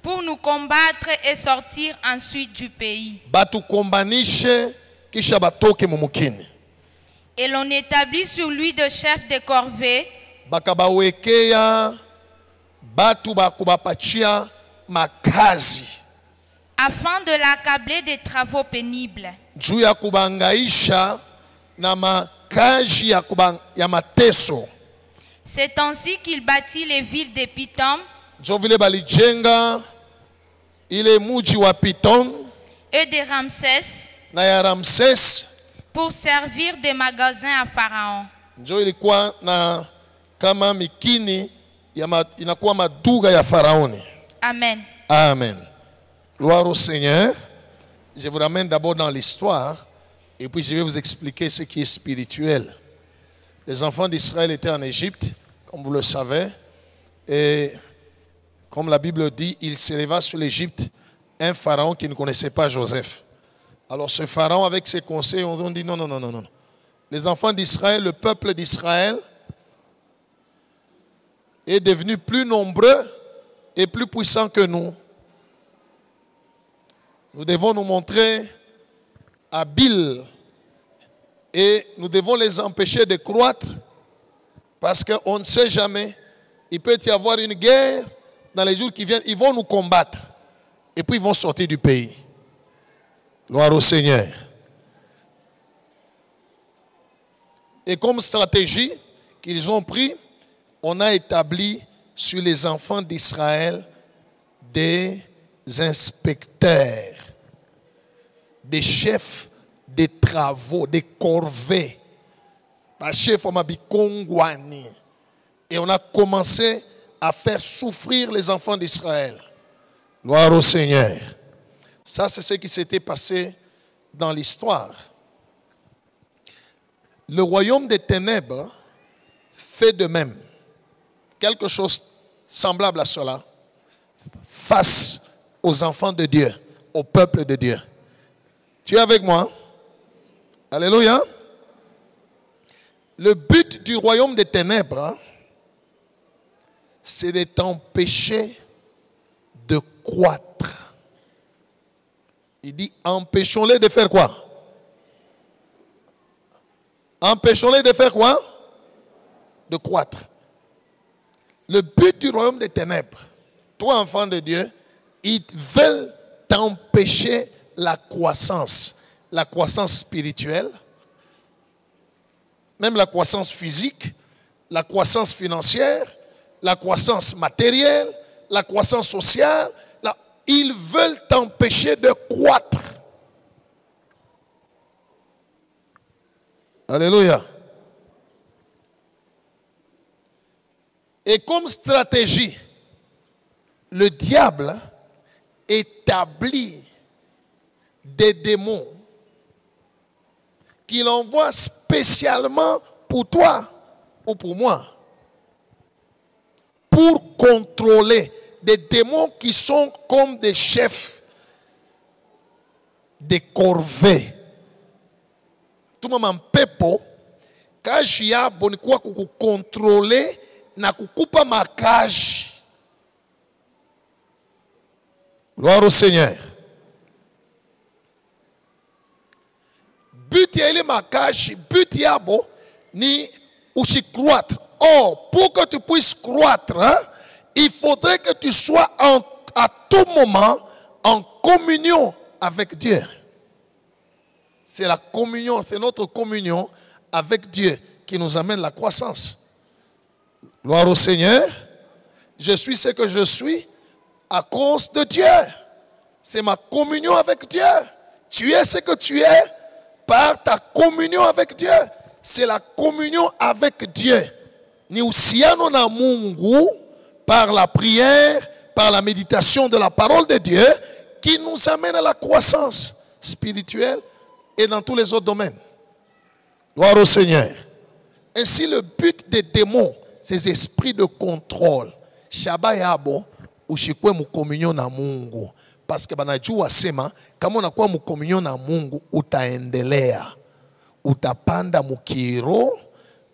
Speaker 11: pour nous combattre et sortir ensuite du pays.
Speaker 2: batukombanishe kisha batoke mumukini.
Speaker 11: Et l'on établit sur lui de chef de corvée
Speaker 2: bakabawekeya batu bakubapachia makazi
Speaker 11: afin de l'accabler des travaux pénibles.
Speaker 2: juu ya kubangaisha na makazi ya mateso.
Speaker 11: C'est ainsi qu'il bâtit les villes de Pitom
Speaker 2: njo vile balijenga ile muji wa Pitom
Speaker 11: et de Ramsès
Speaker 2: na ya Ramses
Speaker 11: pour servir de magasins à Pharaon.
Speaker 2: njo ilikuwa na kama mikini inakuwa maduga ya Faraoni.
Speaker 11: Amen.
Speaker 2: Amen. Gloire au Seigneur. Je vous ramène d'abord dans l'histoire et puis je vais vous expliquer ce qui est spirituel. Les enfants d'Israël étaient en Égypte, comme vous le savez, et comme la Bible dit, il s'éleva sur l'Égypte un pharaon qui ne connaissait pas Joseph. Alors ce pharaon, avec ses conseils, on dit non, non, non, non, non. Les enfants d'Israël, le peuple d'Israël est devenu plus nombreux et plus puissant que nous. Nous devons nous montrer habiles et nous devons les empêcher de croître parce qu'on ne sait jamais. Il peut y avoir une guerre dans les jours qui viennent. Ils vont nous combattre et puis ils vont sortir du pays. Gloire au Seigneur. Et comme stratégie qu'ils ont pris, on a établi sur les enfants d'Israël des inspecteurs, des chefs des travaux, des corvées. Et on a commencé à faire souffrir les enfants d'Israël. Gloire au Seigneur. Ça, c'est ce qui s'était passé dans l'histoire. Le royaume des ténèbres fait de même. Quelque chose semblable à cela face aux enfants de Dieu, au peuple de Dieu. Tu es avec moi? Alléluia. Le but du royaume des ténèbres, c'est de t'empêcher de croître. Il dit, empêchons-les de faire quoi? Empêchons-les de faire quoi? De croître. Le but du royaume des ténèbres, toi enfant de Dieu, ils veulent t'empêcher la croissance spirituelle, même la croissance physique, la croissance financière, la croissance matérielle, la croissance sociale. Ils veulent t'empêcher de croître. Alléluia. Et comme stratégie, le diable établit des démons qu'il envoie spécialement pour toi ou pour moi, pour contrôler des démons qui sont comme des chefs des corvées. Tout le monde pepo, quand je a bon quoi contrôler na kukupa makage. Gloire au Seigneur. But ya ile makage, but ya bo ni croître. Or, pour que tu puisses croître, hein, il faudrait que tu sois à tout moment en communion avec Dieu. C'est la communion, c'est notre communion avec Dieu qui nous amène la croissance. Gloire au Seigneur. Je suis ce que je suis à cause de Dieu. C'est ma communion avec Dieu. Tu es ce que tu es par ta communion avec Dieu. C'est la communion avec Dieu. Ni usiano na Mungu par la prière, par la méditation de la parole de Dieu qui nous amène à la croissance spirituelle et dans tous les autres domaines. Gloire au Seigneur. Ainsi, le but des démons, ces esprits de contrôle, shabayabo ushikwe mu communion na Mungu, parce que banajua sema kama unakuwa mu communion na Mungu utaendelea, utapanda mukiro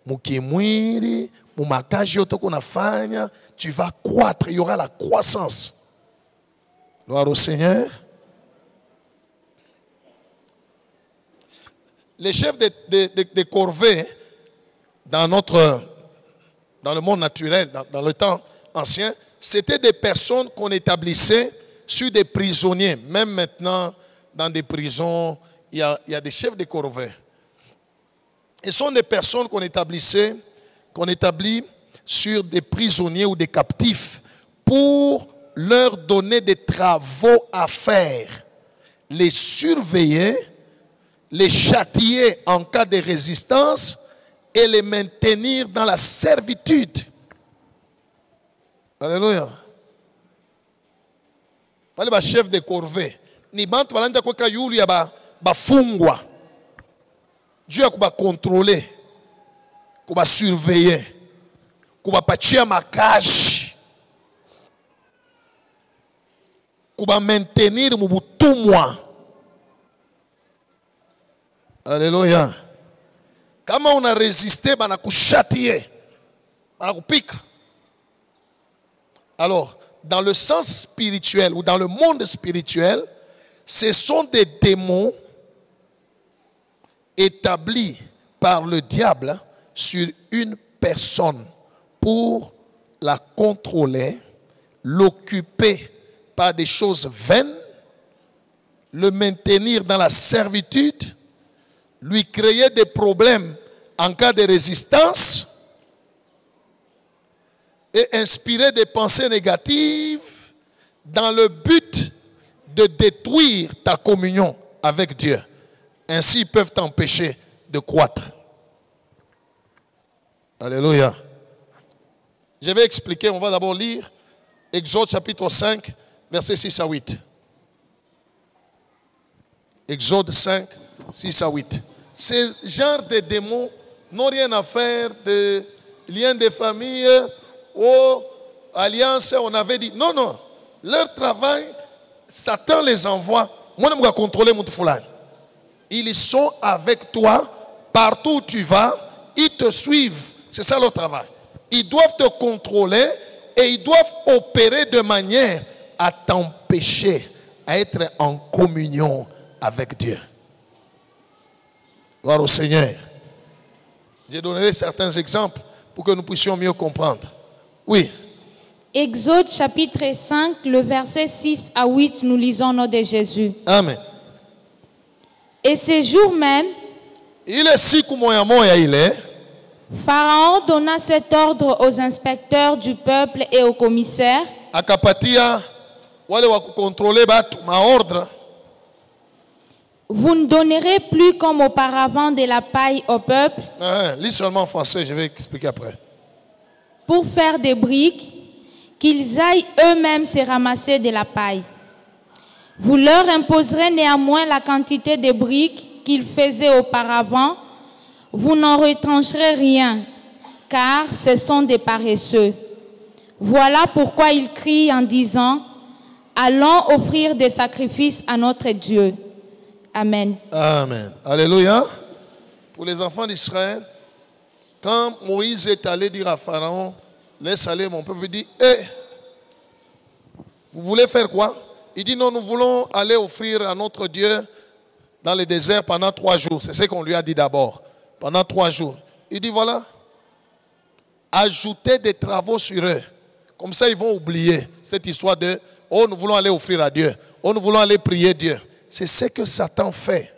Speaker 2: mukimwili, mumakazi yote kunafanya, tu vas croître, il y aura la croissance. Gloire au Seigneur. Les chefs de corvée dans le monde naturel, dans le temps ancien, c'était des personnes qu'on établissait sur des prisonniers. Même maintenant, dans des prisons, il y a des chefs de corvée. Ce sont des personnes qu'on établit sur des prisonniers ou des captifs pour leur donner des travaux à faire, les surveiller, les châtier en cas de résistance et les maintenir dans la servitude. Alléluia. Pale ba chef de corvée, ni bantu balanda kwa yulu ya bafungwa. Dieu kuba contrôler, kuba surveiller, kuba pachia makaji, kuba maintenir mubutumwa. Alléluia. Kama on a résisté, bana kuchâtier, bana kupika. Alors, dans le sens spirituel ou dans le monde spirituel, ce sont des démons établis par le diable sur une personne pour la contrôler, l'occuper par des choses vaines, le maintenir dans la servitude, lui créer des problèmes en cas de résistance et inspirer des pensées négatives dans le but de détruire ta communion avec Dieu. Ainsi, ils peuvent t'empêcher de croître. Alléluia. Je vais expliquer, on va d'abord lire Exode chapitre 5, versets 6 à 8. Exode 5, 6 à 8. Ces genres de démons n'ont rien à faire de liens de famille ou alliances. On avait dit, non, non. Leur travail, Satan les envoie. Moi, je vais contrôler mon foulard. Ils sont avec toi partout où tu vas. Ils te suivent. C'est ça leur travail. Ils doivent te contrôler et ils doivent opérer de manière à t'empêcher à être en communion avec Dieu. Gloire au Seigneur. Je donnerai certains exemples pour que nous puissions mieux comprendre. Oui.
Speaker 12: Exode chapitre 5, le verset 6 à 8, nous lisons au nom de Jésus.
Speaker 2: Amen.
Speaker 12: Et ce jour même, Pharaon donna cet ordre aux inspecteurs du peuple et aux commissaires. Vous ne donnerez plus comme auparavant de la paille au peuple.
Speaker 2: Lis seulement en français, je vais expliquer après.
Speaker 12: Pour faire des briques, qu'ils aillent eux-mêmes se ramasser de la paille. Vous leur imposerez néanmoins la quantité de briques qu'ils faisaient auparavant. Vous n'en retrancherez rien, car ce sont des paresseux. Voilà pourquoi ils crient en disant, allons offrir des sacrifices à notre Dieu. Amen.
Speaker 2: Amen. Alléluia. Pour les enfants d'Israël, quand Moïse est allé dire à Pharaon, laisse aller mon peuple, il dit, vous voulez faire quoi? Il dit, non, nous voulons aller offrir à notre Dieu dans le désert pendant 3 jours. C'est ce qu'on lui a dit d'abord. Pendant 3 jours. Il dit, voilà, ajoutez des travaux sur eux. Comme ça, ils vont oublier cette histoire de, oh, nous voulons aller offrir à Dieu. Oh, nous voulons aller prier Dieu. C'est ce que Satan fait.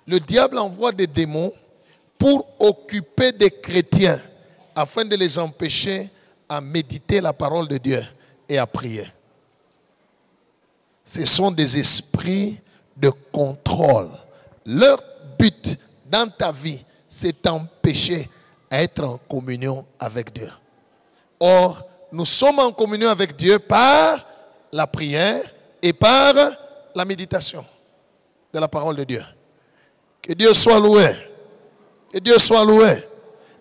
Speaker 2: Le diable envoie des démons pour occuper des chrétiens afin de les empêcher à méditer la parole de Dieu et à prier. Ce sont des esprits de contrôle. Leur but dans ta vie, c'est t'empêcher à être en communion avec Dieu. Or, nous sommes en communion avec Dieu par la prière et par la méditation de la parole de Dieu. Que Dieu soit loué. Que Dieu soit loué.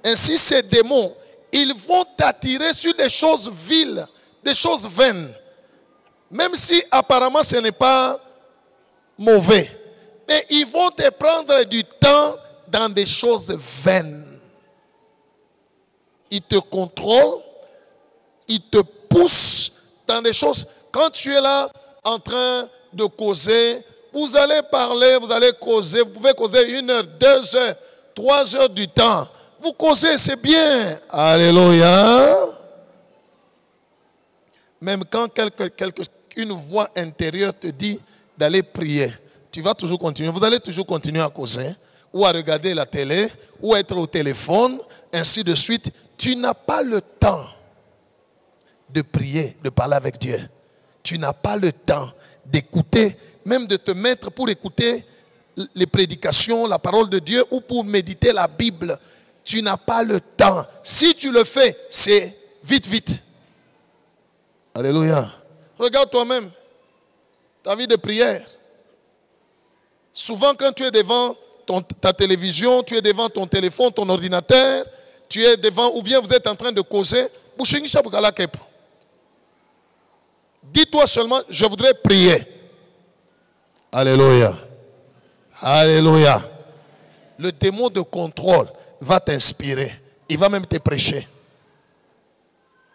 Speaker 2: Ainsi, ces démons, ils vont t'attirer sur des choses viles, des choses vaines. Même si apparemment ce n'est pas mauvais. Mais ils vont te prendre du temps dans des choses vaines. il te contrôle, il te pousse dans des choses. Quand tu es là en train de causer, vous allez parler, vous allez causer, vous pouvez causer 1 heure, 2 heures, 3 heures du temps. Vous causez, c'est bien. Alléluia. Même quand une voix intérieure te dit d'aller prier, tu vas toujours continuer. Vous allez toujours continuer à causer, ou à regarder la télé, ou à être au téléphone, ainsi de suite. Tu n'as pas le temps de prier, de parler avec Dieu. Tu n'as pas le temps d'écouter, même de te mettre pour écouter les prédications, la parole de Dieu, ou pour méditer la Bible. Tu n'as pas le temps. Si tu le fais, c'est vite, vite. Alléluia. Regarde toi-même ta vie de prière. Souvent quand tu es devant ta télévision, tu es devant ton téléphone, ton ordinateur, tu es devant, ou bien vous êtes en train de causer, dis-toi seulement, je voudrais prier. Alléluia. Alléluia. Le démon de contrôle va t'inspirer. Il va même te prêcher.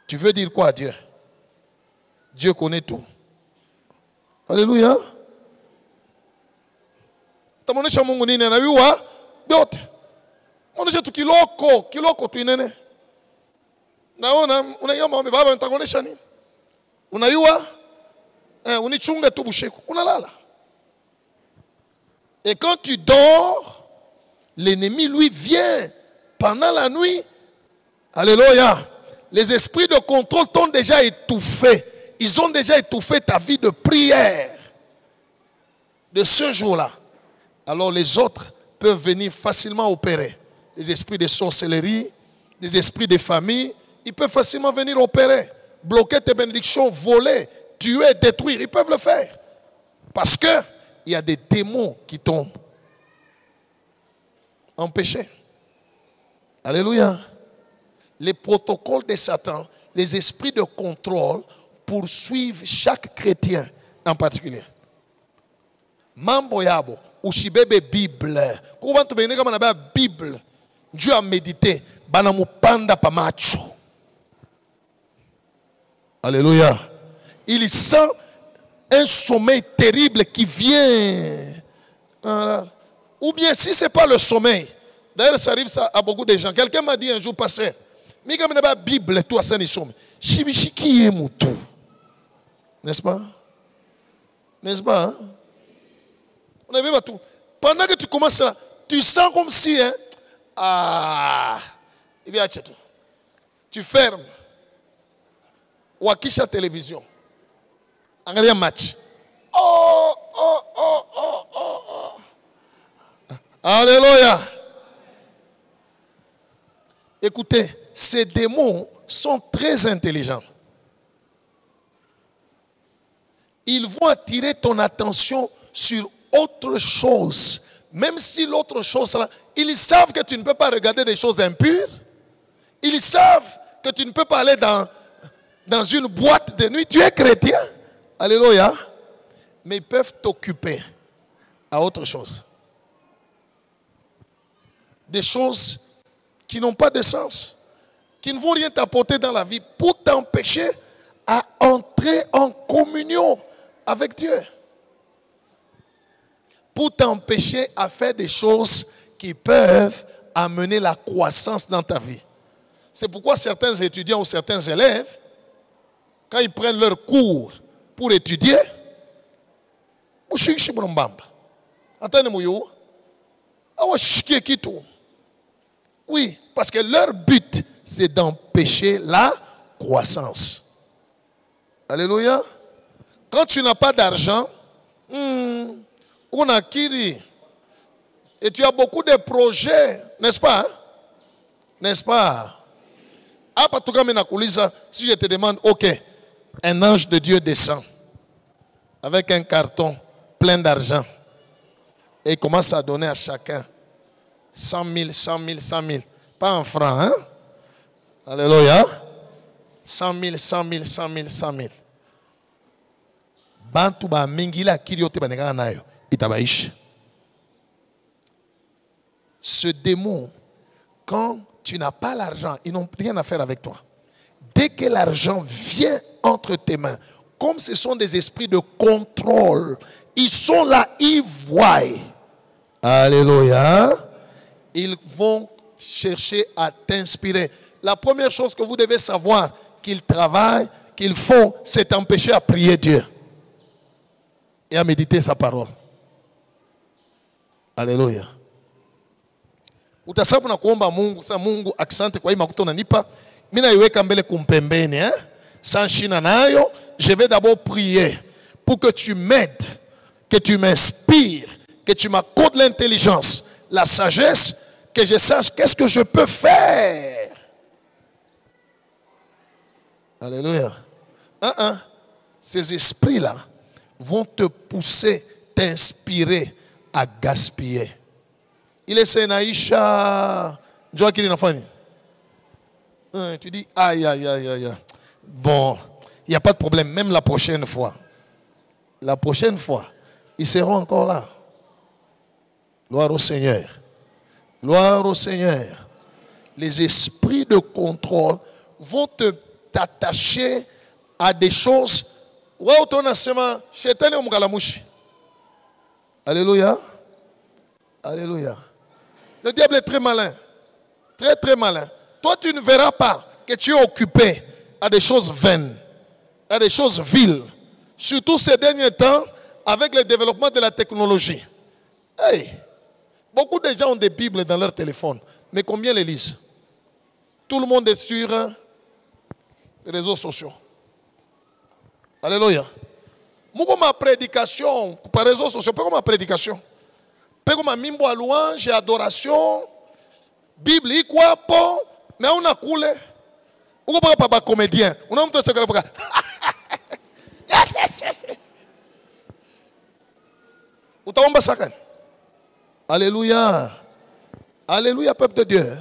Speaker 2: Tu veux dire quoi à Dieu? Dieu connaît tout. Alléluia. Tamonesha Mungu nini anayua yote. Onesha tu kiloko tu inene. Naona unaiomba ombi baba nitakuonesha nini? Unayua unichunge tu bushiku. Unalala. Et quand tu dors, l'ennemi lui vient pendant la nuit. Alléluia. Les esprits de contrôle t'ont déjà étouffé. Ils ont déjà étouffé ta vie de prière de ce jour-là. Alors les autres peuvent venir facilement opérer. Les esprits de sorcellerie, les esprits de famille, ils peuvent facilement venir opérer. Bloquer tes bénédictions, voler, tuer, détruire. Ils peuvent le faire. Parce qu'il y a des démons qui t'ont empêché. Alléluia. Les protocoles de Satan, les esprits de contrôle poursuivent chaque chrétien en particulier. Mambo yabo, ushibebe Bible. Quand tu benega manaba Bible, Dieu a médité, banamupanda pa macho. Alléluia. Il sent un sommeil terrible qui vient. Ou bien si ce n'est pas le sommeil. D'ailleurs, ça arrive à beaucoup de gens. Quelqu'un m'a dit un jour, pasteur, mais quand on a la Bible, tout ça n'est somme. Shibishiki est moutou. N'est-ce pas? N'est-ce pas? Hein? On a vu tout. Pendant que tu commences là, tu sens comme si, hein, tu fermes. Wakisha télévision. Regarde un match. Oh. Alléluia. Écoutez, ces démons sont très intelligents. Ils vont attirer ton attention sur autre chose. Même si l'autre chose, ils savent que tu ne peux pas regarder des choses impures. Ils savent que tu ne peux pas aller dans une boîte de nuit. Tu es chrétien. Alléluia. Mais ils peuvent t'occuper à autre chose. Des choses qui n'ont pas de sens, qui ne vont rien t'apporter dans la vie pour t'empêcher à entrer en communion avec Dieu. Pour t'empêcher à faire des choses qui peuvent amener la croissance dans ta vie. C'est pourquoi certains étudiants ou certains élèves, quand ils prennent leur cours pour étudier, oui, parce que leur but, c'est d'empêcher la croissance. Alléluia. Quand tu n'as pas d'argent, on a kiri. Et tu as beaucoup de projets, n'est-ce pas? N'est-ce pas? Si je te demande, ok, un ange de Dieu descend avec un carton plein d'argent et il commence à donner à chacun 100 000, 100 000, 100 000. Pas en francs, hein? Alléluia. 100 000, 100 000, 100 000, 100 000. Bantu ba mingila kiriote banega nayo itabaish. Ce démon, quand tu n'as pas l'argent, ils n'ont rien à faire avec toi. Dès que l'argent vient entre tes mains, comme ce sont des esprits de contrôle, ils sont là, ils voient. Alléluia. Ils vont chercher à t'inspirer. La première chose que vous devez savoir qu'ils travaillent, qu'ils font, c'est t'empêcher à prier Dieu et à méditer sa parole. Alléluia. Utasabu na kuomba Mungu, sa Mungu asante kwa hii makuta unanipa. Mimi naiweka mbele kumpembeni, sans shina nayo, je vais d'abord prier pour que tu m'aides, que tu m'inspires, que tu m'accordes l'intelligence, la sagesse, que je sache qu'est-ce que je peux faire. Alléluia. Ces esprits-là vont te pousser, t'inspirer à gaspiller. Il est Sénaïcha. Tu dis, aïe, aïe, aïe, aïe. Bon, il n'y a pas de problème, même la prochaine fois. La prochaine fois, ils seront encore là. Gloire au Seigneur. Gloire au Seigneur. Les esprits de contrôle vont t'attacher à des choses. Alléluia. Alléluia. Le diable est très malin. Très, très malin. Toi, tu ne verras pas que tu es occupé à des choses vaines, à des choses viles. Surtout ces derniers temps, avec le développement de la technologie. Hey, beaucoup de gens ont des Bibles dans leur téléphone. Mais combien les lisent? Tout le monde est sur les réseaux sociaux. Alléluia. Moi, ma prédication, par les réseaux sociaux, pas ma prédication. Pas comme ma mimbo à louange et adoration. Bible, quoi, pas. Mais on a coulé. On ne peut pas être comédien. On a un peu de Alléluia. Alléluia, peuple de Dieu.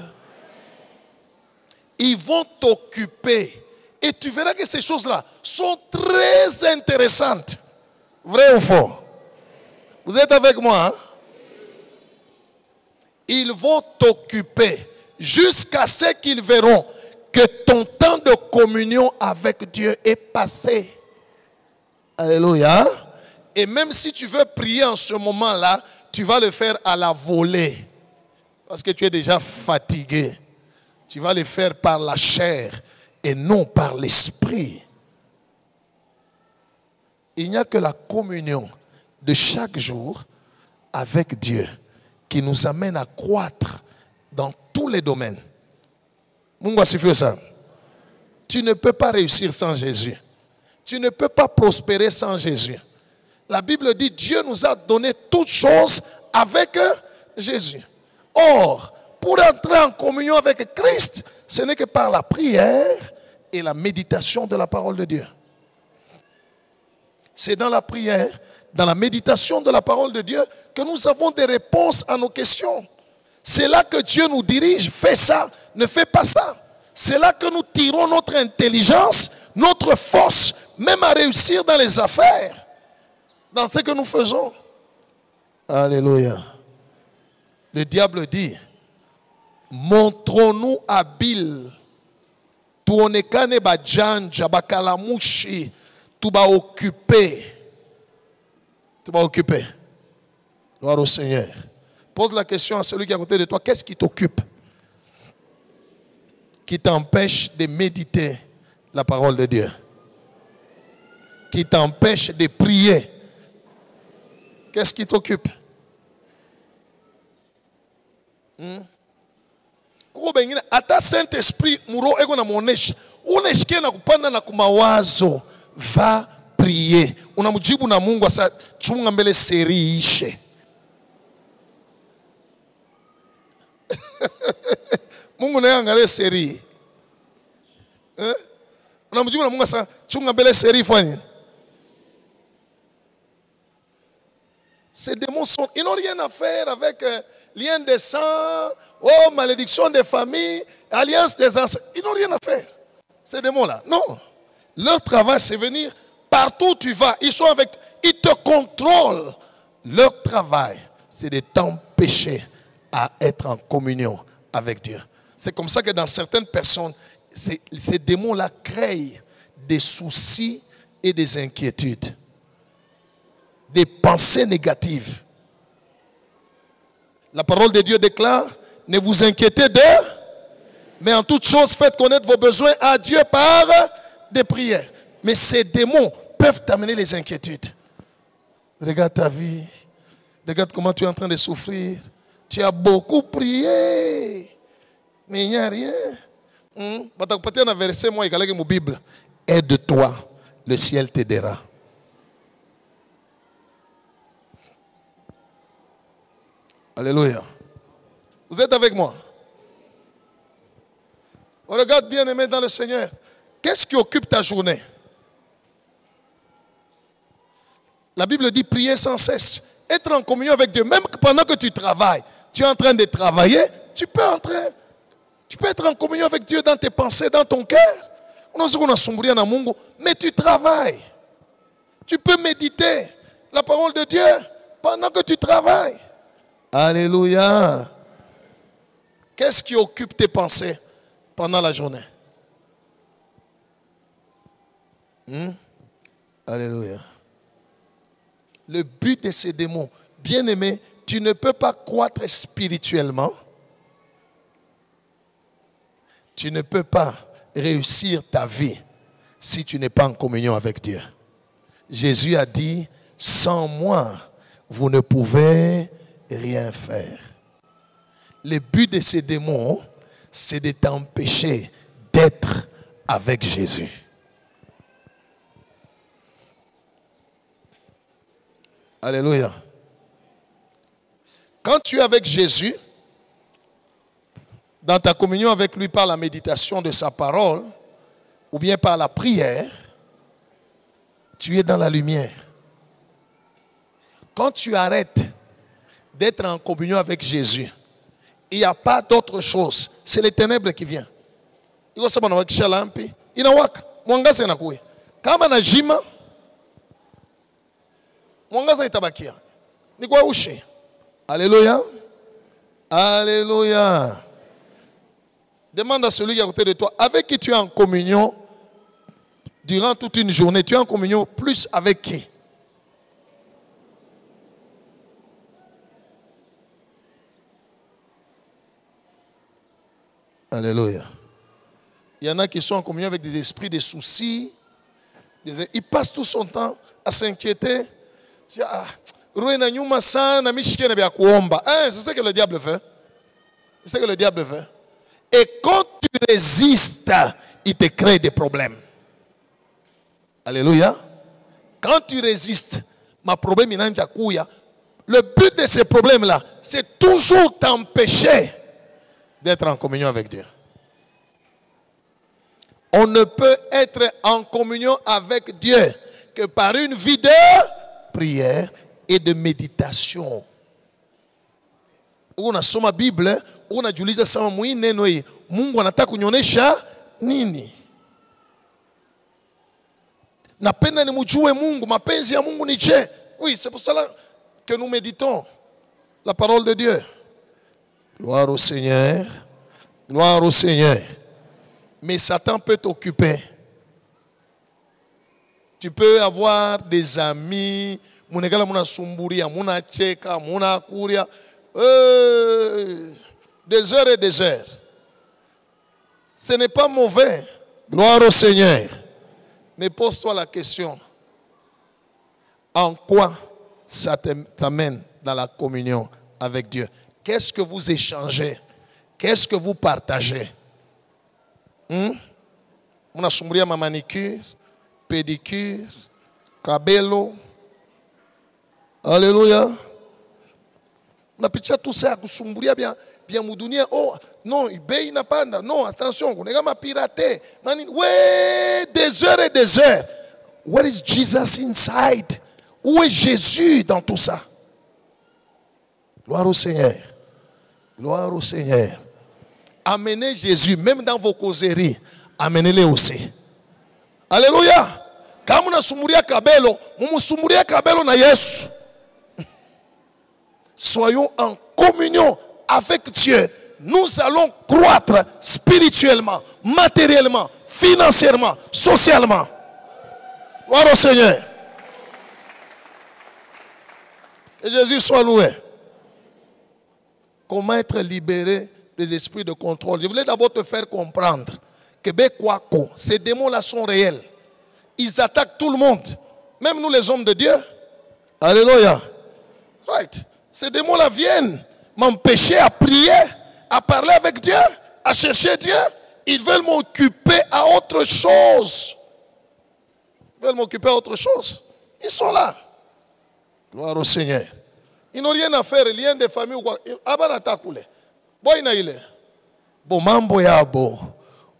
Speaker 2: Ils vont t'occuper. Et tu verras que ces choses-là sont très intéressantes. Vrai ou faux? Vous êtes avec moi? Hein? Ils vont t'occuper jusqu'à ce qu'ils verront que ton temps de communion avec Dieu est passé. Alléluia. Et même si tu veux prier en ce moment-là, tu vas le faire à la volée. Parce que tu es déjà fatigué. Tu vas le faire par la chair et non par l'esprit. Il n'y a que la communion de chaque jour avec Dieu qui nous amène à croître dans tous les domaines. Mungu asifiwe sana. Tu ne peux pas réussir sans Jésus. Tu ne peux pas prospérer sans Jésus. La Bible dit Dieu nous a donné toutes choses avec Jésus. Or, pour entrer en communion avec Christ, ce n'est que par la prière et la méditation de la parole de Dieu. C'est dans la prière, dans la méditation de la parole de Dieu que nous avons des réponses à nos questions. C'est là que Dieu nous dirige. Fais ça, ne fais pas ça. C'est là que nous tirons notre intelligence, notre force, même à réussir dans les affaires, dans ce que nous faisons. Alléluia. Le diable dit, montrons-nous habiles. Tuonekane bajanja, bakalamushi, tu vas occuper. Tu vas occuper. Gloire au Seigneur. Pose la question à celui qui est à côté de toi. Qu'est-ce qui t'occupe? Qui t'empêche de méditer la parole de Dieu? Qui t'empêche de prier? Qu'est-ce qui t'occupe? Ata Saint-Esprit muro ego na muonesha unashikia na kupanda na kumawazo, va prier. Unamjibu na Mungu asa chunga mbele seri ishe. Mungu naye angalie seri. Unamjibu na Mungu asa chunga mbele seri fanya. Ces démons sont, ils n'ont rien à faire avec lien de sang, oh, malédiction des familles, alliance des ancêtres. Ils n'ont rien à faire. Ces démons-là, non. Leur travail, c'est venir partout où tu vas. Ils sont avec, ils te contrôlent. Leur travail, c'est de t'empêcher à être en communion avec Dieu. C'est comme ça que dans certaines personnes, ces démons-là créent des soucis et des inquiétudes, des pensées négatives. La parole de Dieu déclare, ne vous inquiétez d'eux, mais en toute chose, faites connaître vos besoins à Dieu par des prières. Mais ces démons peuvent t'amener les inquiétudes. Regarde ta vie, regarde comment tu es en train de souffrir. Tu as beaucoup prié, mais il n'y a rien. Peut-être un verset, moi, il y a mon Bible. Aide-toi, le ciel t'aidera. Alléluia. Vous êtes avec moi? On regarde bien aimé dans le Seigneur. Qu'est-ce qui occupe ta journée? La Bible dit prier sans cesse. Être en communion avec Dieu. Même pendant que tu travailles, tu es en train de travailler, tu peux être en communion avec Dieu dans tes pensées, dans ton cœur. Mais tu travailles. Tu peux méditer la parole de Dieu pendant que tu travailles. Alléluia. Qu'est-ce qui occupe tes pensées pendant la journée? Alléluia. Le but de ces démons, bien-aimé, tu ne peux pas croître spirituellement. Tu ne peux pas réussir ta vie si tu n'es pas en communion avec Dieu. Jésus a dit, sans moi, vous ne pouvez rien faire. Le but de ces démons, c'est de t'empêcher d'être avec Jésus. Alléluia. Quand tu es avec Jésus, dans ta communion avec lui par la méditation de sa parole, ou bien par la prière, tu es dans la lumière. Quand tu arrêtes d'être en communion avec Jésus, il n'y a pas d'autre chose. C'est les ténèbres qui viennent. Kama na jima mwangaza itabakia. Ni kwa ushe. Alléluia. Alléluia. Demande à celui qui est à côté de toi, avec qui tu es en communion durant toute une journée. Tu es en communion plus avec qui? Alléluia. Il y en a qui sont en communion avec des esprits, des soucis. Il passe tout son temps à s'inquiéter. C'est ce que le diable fait. C'est ce que le diable fait. Et quand tu résistes, il te crée des problèmes. Alléluia. Quand tu résistes, le but de ces problèmes-là, c'est toujours t'empêcher d'être en communion avec Dieu. On ne peut être en communion avec Dieu que par une vie de prière et de méditation. On a soma Bible, on a juliza sama neno hii. Mungu anataka kunyonyesha nini? Napenda nimjue Mungu, mapenzi ya Mungu ni je? Oui, c'est pour cela que nous méditons la parole de Dieu. Gloire au Seigneur. Gloire au Seigneur. Mais Satan peut t'occuper. Tu peux avoir des amis, munegala muna sumburia, muna cheka, muna kuria, des heures et des heures. Ce n'est pas mauvais. Gloire au Seigneur. Mais pose-toi la question. En quoi ça t'amène dans la communion avec Dieu? Qu'est-ce que vous échangez? Qu'est-ce que vous partagez? On a sombria ma manicure, pédicure, cabello. Alléluia. On a pitcha tout ça, kusumbria bien moudunia. Oh, non, il n'a pas. Non, attention, on est piraté. Ouais, des heures et des heures. Where is Jesus inside? Où est Jésus dans tout ça? Gloire au Seigneur. Gloire au Seigneur. Amenez Jésus, même dans vos causeries, amenez-les aussi. Alléluia. Quand on a sumuria kabelo, on sumuria kabelo na Yesu. Soyons en communion avec Dieu nous allons croître spirituellement, matériellement, financièrement, socialement. Gloire au Seigneur. Que Jésus soit loué. Comment être libéré des esprits de contrôle? Je voulais d'abord te faire comprendre que ces démons-là sont réels. Ils attaquent tout le monde. Même nous les hommes de Dieu. Alléluia. Right. Ces démons-là viennent m'empêcher à prier, à parler avec Dieu, à chercher Dieu. Ils veulent m'occuper à autre chose. Ils veulent m'occuper à autre chose. Ils sont là. Gloire au Seigneur. Ils n'ont rien à faire, lien de famille ou quoi. Bon, mambo yabo.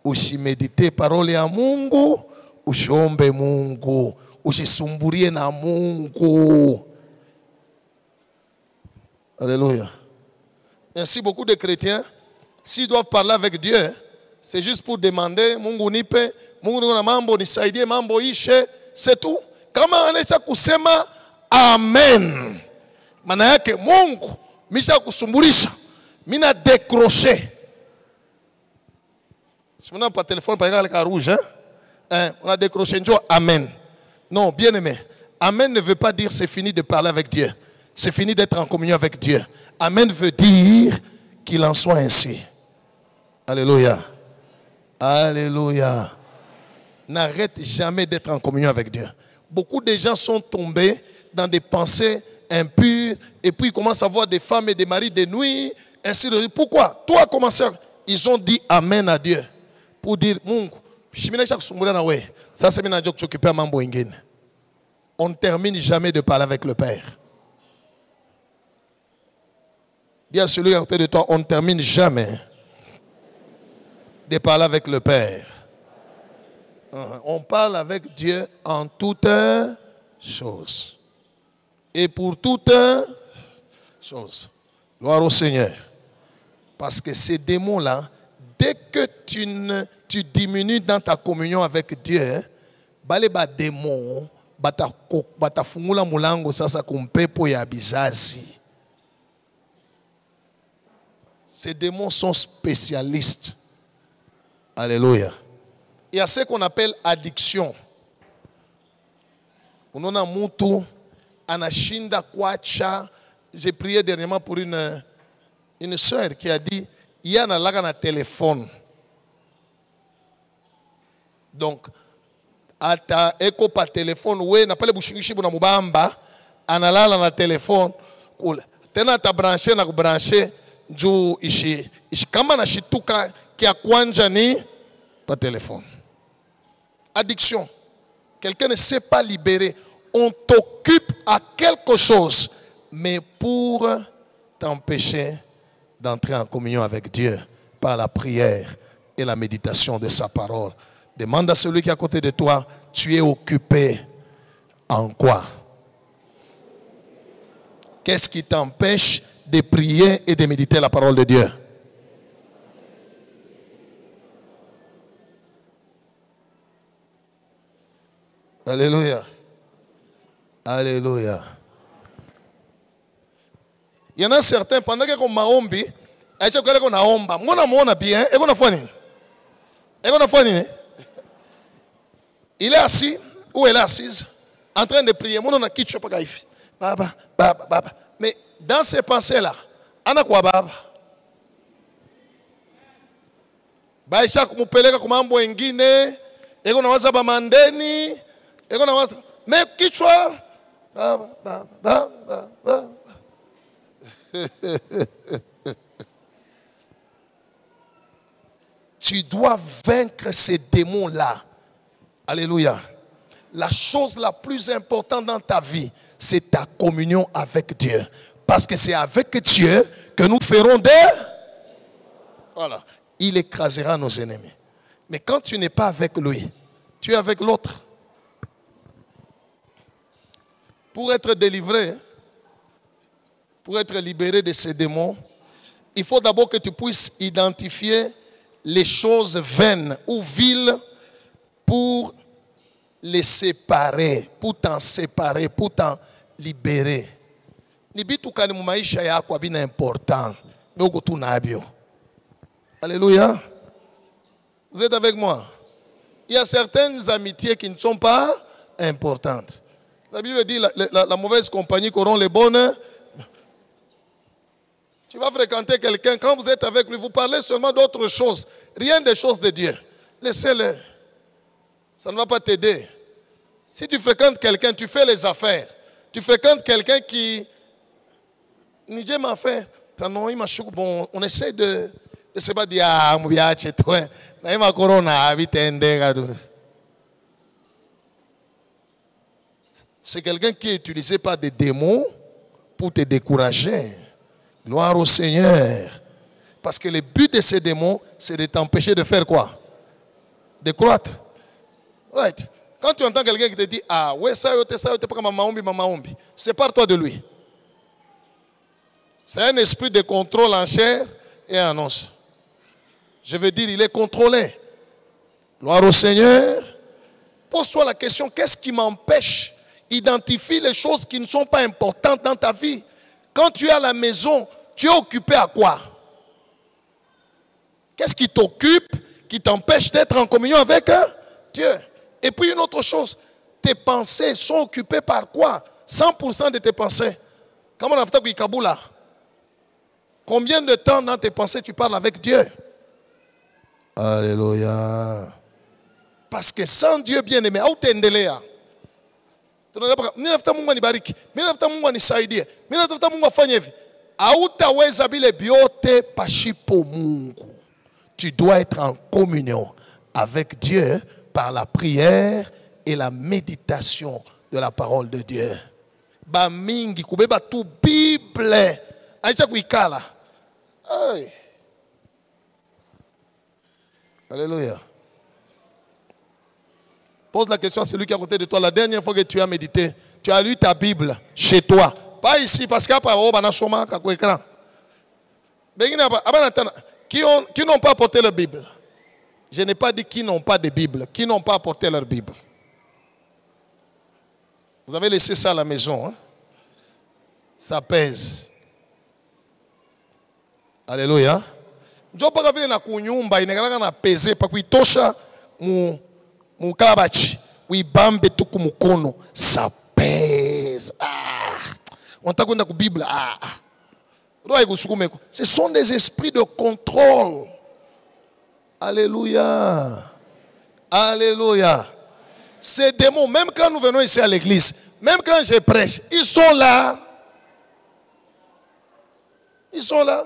Speaker 2: Usimédite parole ya Mungu, usiombe Mungu, usisumburie na Mungu. Alléluia. Ainsi, beaucoup de chrétiens, s'ils doivent parler avec Dieu, c'est juste pour demander, Mungu nipe, Mungu na mambo nisaidie, mambo ishe, c'est tout. Kama anaisha kusema amen, maana yake Mungu misha kusumburisha, mina décroché. Si on n'a pas de téléphone, par exemple, avec rouge, on a décroché, amen. Non, bien aimé, amen ne veut pas dire c'est fini de parler avec Dieu. C'est fini d'être en communion avec Dieu. Amen veut dire qu'il en soit ainsi. Alléluia. Alléluia. N'arrête jamais d'être en communion avec Dieu. Beaucoup de gens sont tombés dans des pensées impures et puis ils commencent à voir des femmes et des maris de nuit. Ainsi de suite. Pourquoi? Toi, commenceur, ils ont dit amen à Dieu. Pour dire, ça c'est un job qui occupe à mambo ingene. On ne termine jamais de parler avec le Père. Dis à celui à côté de toi, on ne termine jamais de parler avec le Père. On parle avec Dieu en toutes choses. Et pour toutes choses. Gloire au Seigneur. Parce que ces démons-là, dès que tu diminues dans ta communion avec Dieu, les démons, batafungula mulango sasa kumpepo ya bizazi. Ces démons sont spécialistes. Alléluia. Il y a ce qu'on appelle addiction. On a mutu anashinda kwacha. J'ai prié dernièrement pour une sœur qui a dit il y a un téléphone. Donc, ata eko pa téléphone, we n'a pas le bouchingishi na mubamba, analala na téléphone, tena ta branché na branché, juu ishi kama na shituka kia kwanja ni pa téléphone. Addiction. Quelqu'un ne sait pas libérer. On t'occupe à quelque chose, mais pour t'empêcher d'entrer en communion avec Dieu par la prière et la méditation de sa parole. Demande à celui qui est à côté de toi, tu es occupé en quoi? Qu'est-ce qui t'empêche de prier et de méditer la parole de Dieu? Alléluia. Alléluia. Il y en a certains, pendant qu'on m'a ombi, qu'on a omba, on a bien, et qu'on a fait. Et qu'on a fait. Il est assis, ou elle est assise, en train de prier. Mon on a quitté Baba, baba, baba. Mais dans ces pensées-là, on a quoi baba? Baisha kumupeleka kumambo wengine, eko na waza bamandeni, eko na waza, mais kichwa, baba, baba, baba, baba. Tu dois vaincre ces démons-là. Alléluia. La chose la plus importante dans ta vie, c'est ta communion avec Dieu. Parce que c'est avec Dieu que nous ferons des... Voilà. Il écrasera nos ennemis. Mais quand tu n'es pas avec lui, tu es avec l'autre. Pour être délivré, pour être libéré de ces démons, il faut d'abord que tu puisses identifier les choses vaines ou viles pour les séparer, pour t'en séparer, pour t'en libérer. Ni bitu kani mu maisha yako abina important, mais uko tu nabyo. Alléluia. Vous êtes avec moi? Il y a certaines amitiés qui ne sont pas importantes. La Bible dit la mauvaise compagnie corrompt les bonnes. Tu vas fréquenter quelqu'un, quand vous êtes avec lui, vous parlez seulement d'autres choses. Rien des choses de Dieu. Laissez-le. Ça ne va pas t'aider. Si tu fréquentes quelqu'un, tu fais les affaires. Tu fréquentes quelqu'un qui... Nije m'a fait. Bon, on essaie de se pas dire, ah, mon bien, chez toi. C'est quelqu'un qui est utilisé par des démons pour te décourager. Gloire au Seigneur. Parce que le but de ces démons, c'est de t'empêcher de faire quoi? De croître. Right. Quand tu entends quelqu'un qui te dit, ah, ouais, ça, pas comme mamaombi, sépare-toi de lui. C'est un esprit de contrôle en chair et en os. Je veux dire, il est contrôlé. Gloire au Seigneur. Pose-toi la question, qu'est-ce qui m'empêche? Identifie les choses qui ne sont pas importantes dans ta vie. Quand tu es à la maison, tu es occupé à quoi? Qu'est-ce qui t'occupe, qui t'empêche d'être en communion avec Dieu? Et puis une autre chose, tes pensées sont occupées par quoi? 100% de tes pensées. Comment on a fait Kaboula? Combien de temps dans tes pensées tu parles avec Dieu? Alléluia. Parce que sans Dieu bien-aimé, où t'es tu dois être en communion avec Dieu par la prière et la méditation de la parole de Dieu. Ba mingi kubeba tu Bible. Aïcha kuikala. Alléluia. Pose la question à celui qui est à côté de toi. La dernière fois que tu as médité, tu as lu ta Bible chez toi. Pas ici, parce qu'après, écran. Qui n'ont pas apporté leur Bible? Je n'ai pas dit qui n'ont pas de Bible. Qui n'ont pas apporté leur Bible? Vous avez laissé ça à la maison. Hein? Ça pèse. Alléluia. Je ne sais pas si na kunyumba inagalaka na pese pa kuitosha mu kabachi uibambe tu kumukono, ça pèse. On t'a kwenda ku Bible. Ce sont des esprits de contrôle. Alléluia. Alléluia. Ces démons, même quand nous venons ici à l'église, même quand je prêche, ils sont là. Ils sont là.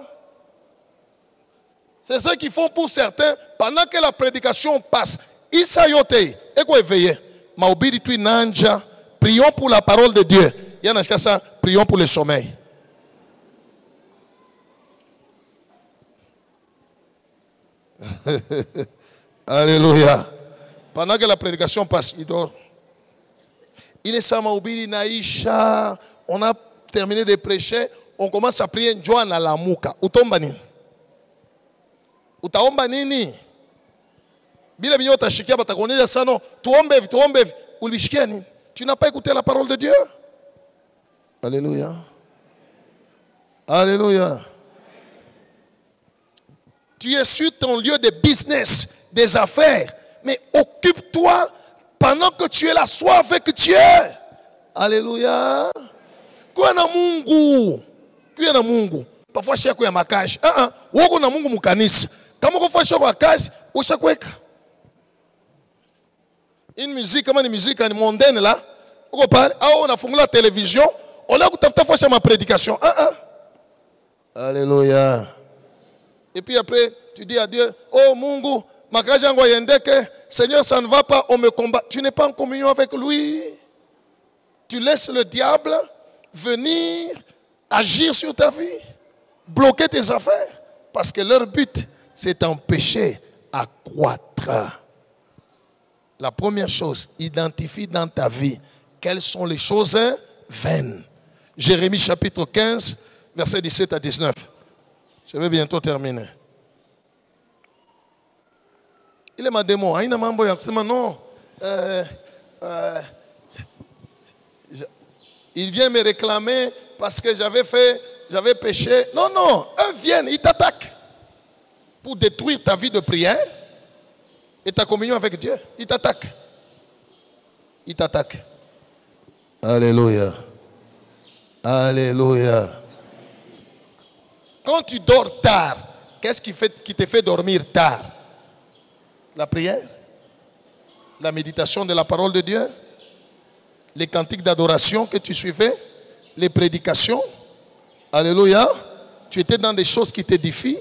Speaker 2: C'est ce qu'ils font pour certains. Pendant que la prédication passe, ils s'ayotent. Et quoi éveiller? Maubiri nanja. Prions pour la parole de Dieu. Yanashkasa, prions pour le sommeil. Alléluia. Pendant que la prédication passe, il dort. Il est Samaubiri Naïcha. On a terminé de prêcher. On commence à prier Joana Lamuka. Utombani. Utaomba nini? Bila binyo tashikia batakonesha sana. Tuombe ulisikia nini? Tu n'as pas écouté la parole de Dieu? Alléluia. Alléluia. Tu es sur ton lieu de business, des affaires, mais occupe-toi pendant que tu es là, sois avec Dieu. Alléluia. Kwa na Mungu. Kwa na Mungu. Parfois chez kwa makaji. Woko na Mungu mukanisa. Kama uko fasha kwa kazi, ushakweka. Une musique comme une musique mondaine là, uko pale au unafungula télévision, on a kutafuta fasha ma prédication. Alléluia. Et puis après, tu dis à Dieu, oh Mungu, makaji yangu yendeke, Seigneur, ça ne va pas, on me combat. Tu n'es pas en communion avec lui. Tu laisses le diable venir agir sur ta vie, bloquer tes affaires, parce que leur but, c'est t'empêcher à croître. La première chose, identifie dans ta vie quelles sont les choses vaines. Jérémie chapitre 15, versets 17 à 19. Je vais bientôt terminer. Il est ma démon. Il non. Il vient me réclamer parce que j'avais péché. Non, eux viennent, ils t'attaquent. pour détruire ta vie de prière et ta communion avec Dieu. Il t'attaque. Il t'attaque. Alléluia. Alléluia. Quand tu dors tard, qu'est-ce qui te fait dormir tard? La prière, la méditation de la parole de Dieu, les cantiques d'adoration que tu suivais, les prédications. Alléluia. Tu étais dans des choses qui t'édifient.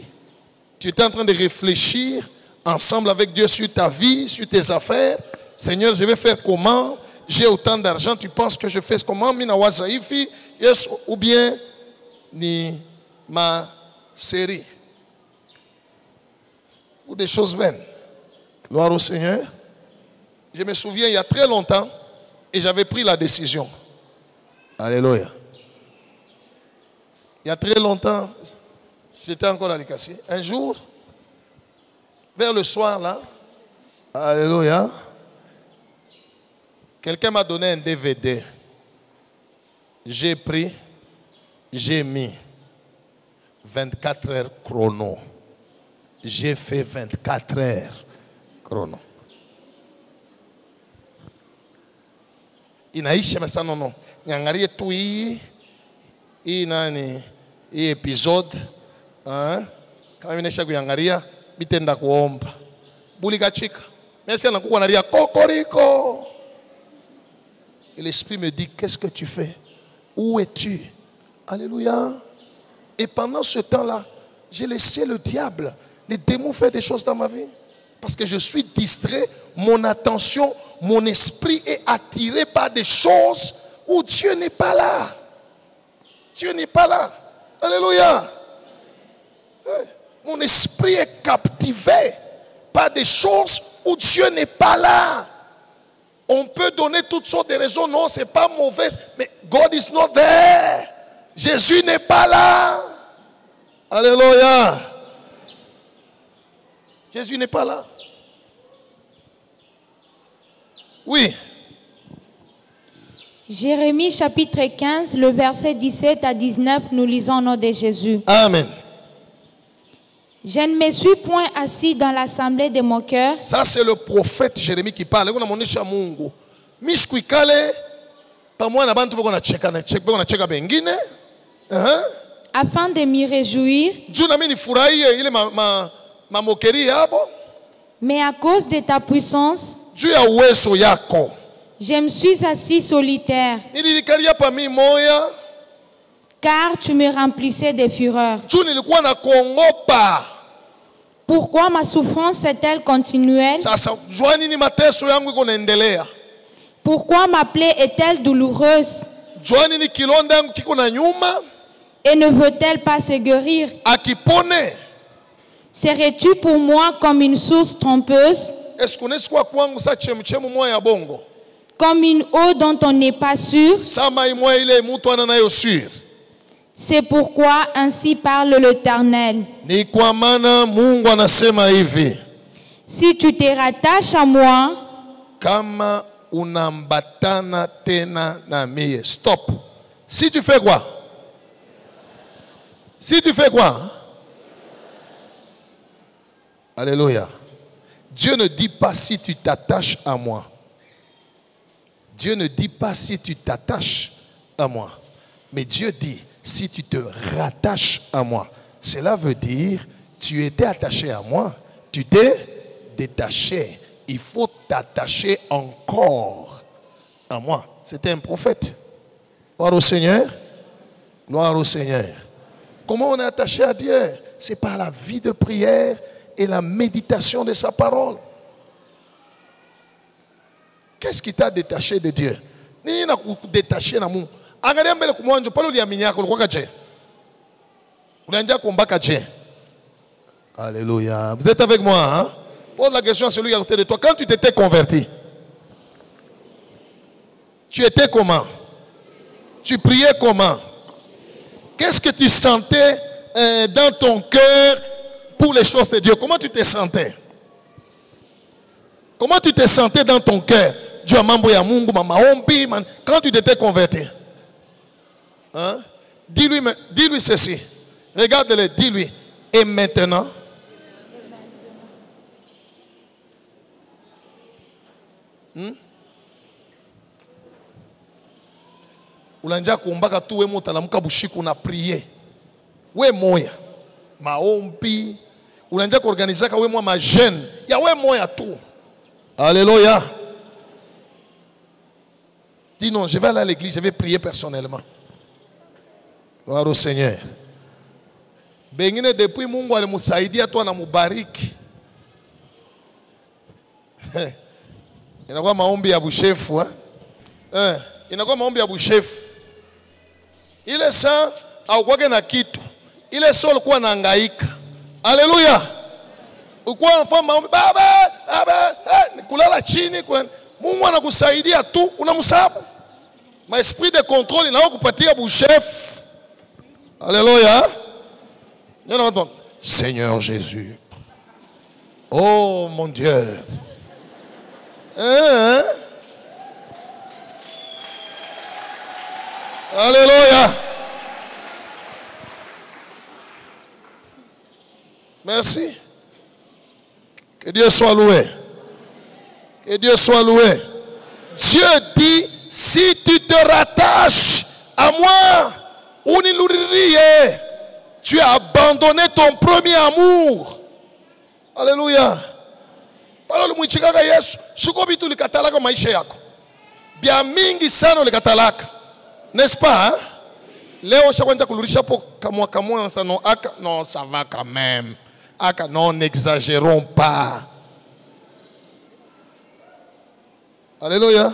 Speaker 2: Tu étais en train de réfléchir ensemble avec Dieu sur ta vie, sur tes affaires. Seigneur, je vais faire comment? J'ai autant d'argent, tu penses que je fais comment? Ou bien ni ma série. Ou des choses vaines. Gloire au Seigneur. Je me souviens, il y a très longtemps, et j'avais pris la décision. Alléluia. Il y a très longtemps, j'étais encore à l'Ikasi. Un jour, vers le soir là, alléluia, quelqu'un m'a donné un DVD. J'ai pris, j'ai mis 24 heures chrono. J'ai fait 24 heures chrono. Inaisha masa nono. Nyangarie tu hii nani hii episode. Kama inaisha kuyangaria bitenda kuomba. Bulika chika. Meska nakuwa naria kokoriko. Et l'esprit me dit, qu'est-ce que tu fais? Où es-tu? Alléluia. Et pendant ce temps-là, j'ai laissé le diable, les démons faire des choses dans ma vie. Parce que je suis distrait, mon attention, mon esprit est attiré par des choses où Dieu n'est pas là. Dieu n'est pas là. Alléluia. Mon esprit est captivé par des choses où Dieu n'est pas là. On peut donner toutes sortes de raisons. Non, ce n'est pas mauvais. Mais God is not there. Jésus n'est pas là. Alléluia. Jésus n'est pas là. Oui.
Speaker 12: Jérémie chapitre 15, le verset 17 à 19, nous lisons au nom de Jésus.
Speaker 2: Amen.
Speaker 12: Je ne me suis point assis dans l'assemblée de mon cœur.
Speaker 2: Ça, c'est le prophète Jérémie qui parle.
Speaker 12: Afin de m'y réjouir. Mais à cause de ta puissance, je me suis assis solitaire. Car tu me remplissais de fureur. Pourquoi ma souffrance est-elle continuelle? Pourquoi ma plaie est-elle douloureuse? Et ne veut-elle pas se guérir? Serais-tu pour moi comme une source trompeuse? Comme une eau dont on n'est pas sûr? C'est pourquoi ainsi parle l'Éternel. Si tu te rattaches à moi,
Speaker 2: stop. Si tu fais quoi? Si tu fais quoi? Alléluia. Dieu ne dit pas si tu t'attaches à moi. Dieu ne dit pas si tu t'attaches à moi. Mais Dieu dit si tu te rattaches à moi. Cela veut dire tu étais attaché à moi, tu t'es détaché. Il faut t'attacher encore à moi. C'était un prophète. Gloire au Seigneur. Gloire au Seigneur. Comment on est attaché à Dieu? C'est par la vie de prière et la méditation de sa parole. Qu'est-ce qui t'a détaché de Dieu? Ni na détaché na Mungu. Angalia mbele kumwanjo pale uliamini yako ulikuwa kaje? Ulianza kuombaka je? Alléluia. Vous êtes avec moi, hein? Pose la question à celui qui est à côté de toi. Quand tu t'étais converti, tu étais comment? Tu priais comment? Qu'est-ce que tu sentais dans ton cœur pour les choses de Dieu? Comment tu te sentais? Comment tu te sentais dans ton cœur? Quand tu t'étais converti, hein? Dis-lui ceci. Regarde-le, dis-lui. Et maintenant, Ulanja kuombaka tu we motalamuka bushiku na prier. We moya. Maombi. Ulanja kuorganizaka we mwa ma jeune. Ya we moya tu. Alléluia. Dis non, je vais aller à l'église, je vais prier personnellement. Gloire au Seigneur. Bengine depuis Mungu alimusaidia tu na mubariki. Inakuwa maombi ya bushefu, inakuwa maombi ya bushefu. Ile saa au kwake na kitu. Ile saa ulikuwa nahangaika. Haleluya. Ulikuwa unafanya maombi baba, kulala chini, Mungu anakusaidia tu, unamsahabu. Ma esprit de contrôle inakupatia bushefu. Alléluia. Seigneur Jésus. Oh mon Dieu. Alléluia. Merci. Que Dieu soit loué. Que Dieu soit loué. Dieu dit, si tu te rattaches à moi, tu as abandonné ton premier amour. Alléluia. Palo mwichikaka Yesu, shuko bitu likatalaka maisha yako. Bia mingi sana likatalaka. N'est-ce pas? Hein? Léo chakwenda kulurisha po kamwa ça non aka non ça va quand même. Aka non n'exagérons pas. Alléluia.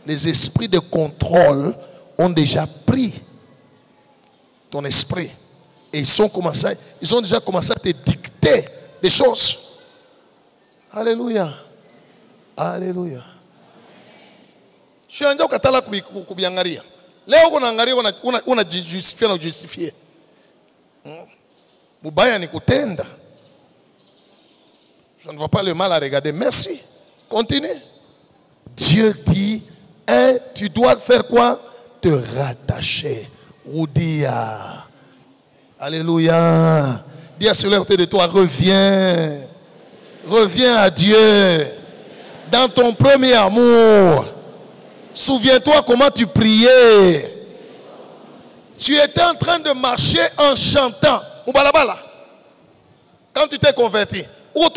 Speaker 2: Les esprits de contrôle ont déjà pris ton esprit. Et ils ont déjà commencé à te dicter des choses. Alléluia. Alléluia. Je suis en train de kubiangaria. Leo unaangalia unajijustifier na kujustifier. Mubaya ni kutenda. Je ne vois pas le mal à regarder. Merci. Continue. Dieu dit, tu dois faire quoi? Te rattacher. Ou dire, alléluia. Dis à celui à côté de toi, reviens. Reviens à Dieu. Dans ton premier amour. Souviens-toi comment tu priais. Tu étais en train de marcher en chantant. Quand tu t'es converti. On a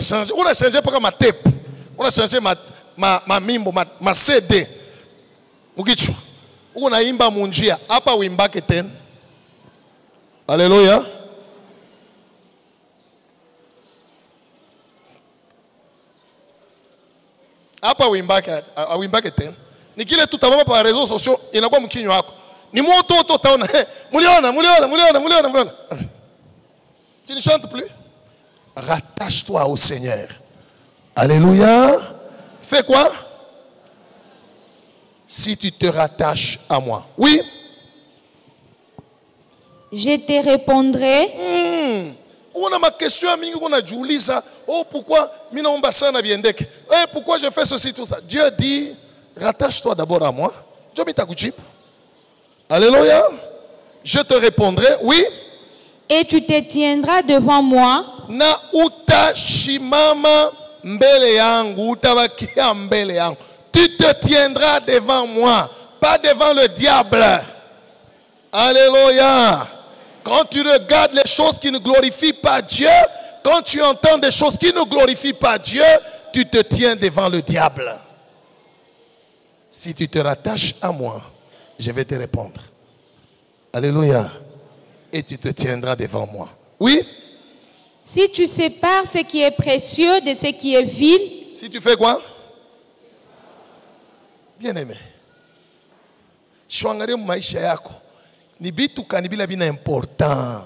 Speaker 2: changé pour ma tape. On a changé ma mimbo, ma CD. On a imba munjia. Apa wimba keten. Alléluia. Apa wimba keten. Nikile tutamama par réseaux sociaux. Inakuwa mkinyo wako. Ni moto utaona. Muliona. Tu ne chantes plus. Rattache-toi au Seigneur. Alléluia. Fais quoi? Si tu te rattaches à moi. Oui.
Speaker 12: Je te répondrai.
Speaker 2: On a ma question, on a Julie ça. Oh, pourquoi pourquoi je fais ceci, tout ça? Dieu dit, rattache-toi d'abord à moi. Alléluia. Je te répondrai, oui.
Speaker 12: Et tu te tiendras devant moi.
Speaker 2: Na utashimama mbele yangu, utabakia mbele yangu. Tu te tiendras devant moi, pas devant le diable. Alléluia. Quand tu regardes les choses qui ne glorifient pas Dieu, quand tu entends des choses qui ne glorifient pas Dieu, tu te tiens devant le diable. Si tu te rattaches à moi, je vais te répondre. Alléluia. Et tu te tiendras devant moi. Oui?
Speaker 12: Si tu sépares ce qui est précieux de ce qui est vil.
Speaker 2: Si tu fais quoi? Bien-aimé. Shwangare maisha yako. Ni bitu kanibila bina important.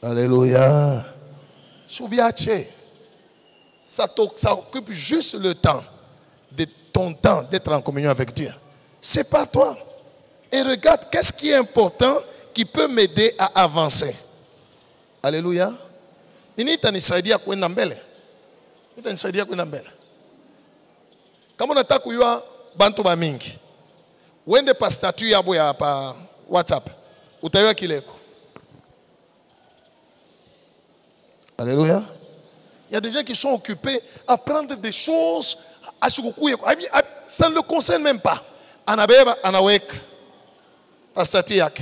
Speaker 2: Alléluia. Soubiache. Ça occupe juste le temps de ton temps d'être en communion avec Dieu. C'est pas toi. Et regarde qu'est-ce qui est important qui peut m'aider à avancer. Alléluia. Nini itanisaidia kwenda mbele? Itanisaidia kwenda mbele. Kama unataka kujua bantu ba mingi, wende pa statut yabo ya pa WhatsApp. Utaiwa kileko. Alléluia. Il y a des gens qui sont occupés à prendre des choses. Ça ne le concerne même pas. Anabeba, anawek. Pastatiak.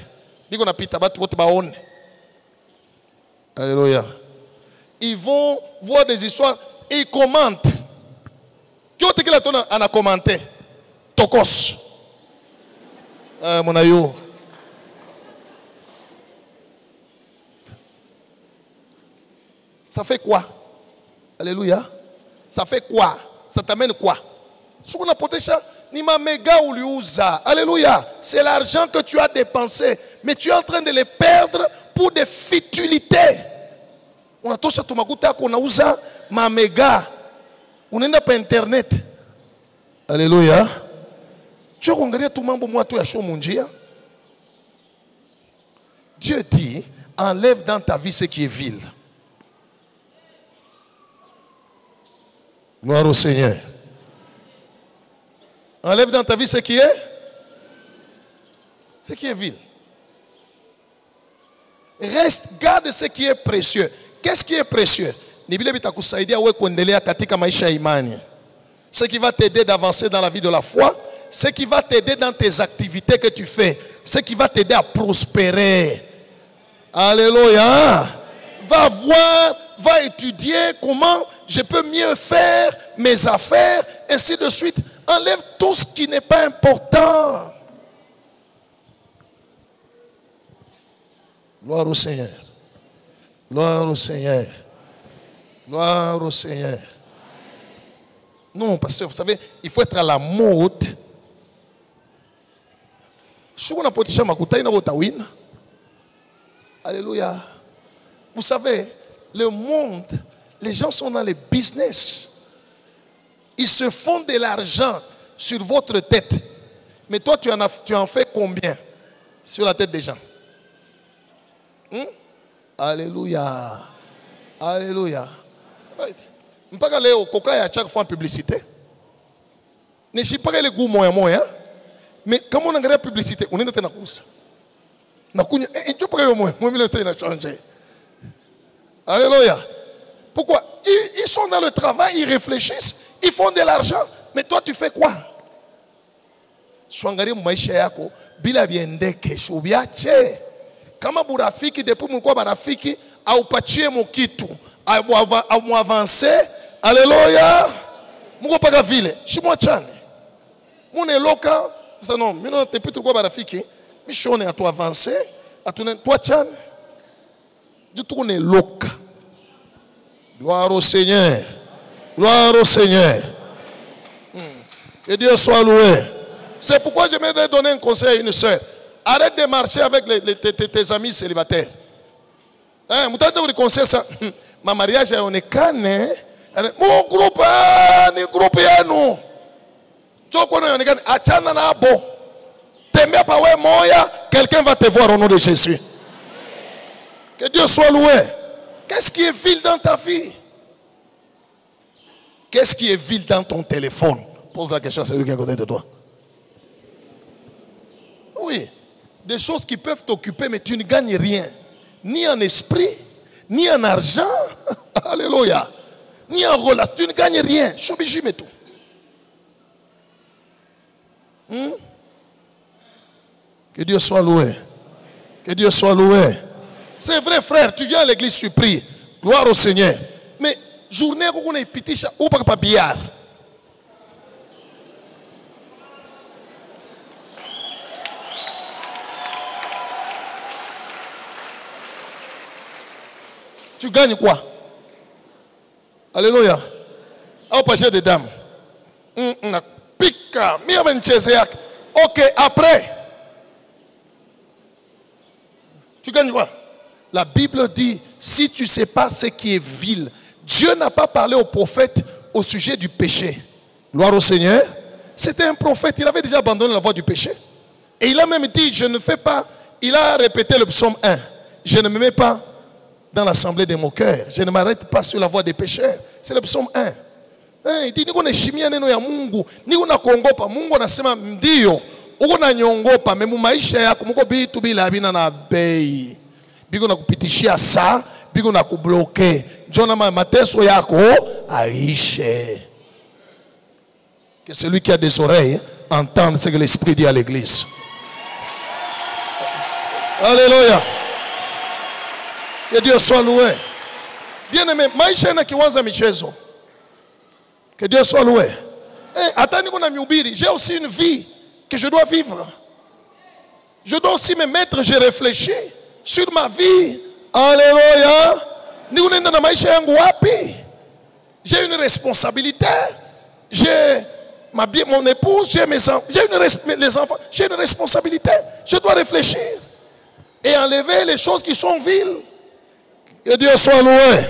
Speaker 2: Alléluia. Ils vont voir des histoires et ils commentent. Qui a commenté? Tokos. Mon aïe. Ça fait quoi? Alléluia. Ça fait quoi? Ça t'amène quoi? Ce qu'on a protégé, ni ma méga ou liouza. Alléluia. C'est l'argent que tu as dépensé, mais tu es en train de les perdre pour des futilités. On a tous à Tomaguta qu'on a usé ma méga. On n'est pas internet. Alléluia. Tu as regardé tout le monde moi tu as chaud mon Dieu. Dieu dit enlève dans ta vie ce qui est vil. Gloire au Seigneur. Enlève dans ta vie ce qui est vil. Reste, garde ce qui est précieux. Qu'est-ce qui est précieux? Ce qui va t'aider d'avancer dans la vie de la foi, ce qui va t'aider dans tes activités que tu fais, ce qui va t'aider à prospérer. Alléluia. Va voir, va étudier comment je peux mieux faire mes affaires, ainsi de suite. Enlève tout ce qui n'est pas important. Gloire au Seigneur. Gloire au Seigneur. Gloire au Seigneur. Non, pasteur, vous savez, il faut être à la mode. Alléluia. Vous savez, le monde, les gens sont dans les business. Ils se font de l'argent sur votre tête. Mais toi, tu en fais combien sur la tête des gens? Alléluia. Alléluia. C'est right. Je ne peux pas aller au coca à chaque fois en publicité. Je ne sais pas le goût moyen. Mais comment on a la publicité? On est dans la course. Alléluia. Pourquoi? Ils sont dans le travail, ils réfléchissent, ils font de l'argent. Mais toi, tu fais quoi? Swangari maisha yako bila biendeke shubiache. Kama burafiki depuis mlikuwa barafiki aupatie mokitu au avancer. Alléluia. Mungu paka vile. Shimwachane. Mune loka, ça non, mino te pitu kwa barafiki. Mishone à toi avancer, à toi chan. Du tourner loka. Gloire au Seigneur. Gloire au Seigneur. Que Dieu soit loué. C'est pourquoi je vais donner un conseil à une soeur. Arrête de marcher avec tes amis célibataires. Vous avez conseil ça. Ma mariage est onekane. Mon groupe ni groupe ya nous. Choko na onekane achana na abo. Tembea pa we moya, quelqu'un va te voir au nom de Jésus. Que Dieu soit loué. Qu'est-ce qui est vil dans ta vie? Qu'est-ce qui est vil dans ton téléphone? Pose la question à celui qui est à côté de toi. Oui, des choses qui peuvent t'occuper, mais tu ne gagnes rien. Ni en esprit, ni en argent. Alléluia. Ni en relation. Tu ne gagnes rien. Choubiji mais tout. Que Dieu soit loué. Que Dieu soit loué. C'est vrai, frère, tu viens à l'église, tu pries. Gloire au Seigneur. Mais journée où on est petit, ou pas billard. Tu gagnes quoi? Alléluia. Au passé des dames. Pika. Ok, après. Tu gagnes quoi? La Bible dit, si tu ne sais pas ce qui est vil, Dieu n'a pas parlé au prophète au sujet du péché. Gloire au Seigneur. C'était un prophète, il avait déjà abandonné la voie du péché. Et il a même dit, je ne fais pas, il a répété le psaume 1. Je ne me mets pas dans l'assemblée des moqueurs. Je ne m'arrête pas sur la voie des pécheurs. C'est le psaume 1. Il dit, niko neshimia neno ya Mungu, niko na kuongopa, Mungu anasema ndio, uko na nyongopa, memu maisha yako, muko bitu bila bina na bei. Biko na kupitishia saa, biko na kubloke. Jonama mateso yako aishe. Que celui qui a des oreilles entende ce que l'Esprit dit à l'église. Alléluia. Que Dieu soit loué. Bien-aimé, maisha na kiwanza michezo. Que Dieu soit loué. Attendez qu'on a miubiri, j'ai aussi une vie que je dois vivre. Je dois aussi me mettre, je réfléchis sur ma vie. Alléluia. J'ai une responsabilité. J'ai mon épouse, j'ai mes enfants, les enfants, j'ai une responsabilité. Je dois réfléchir et enlever les choses qui sont viles. Que Dieu soit loué.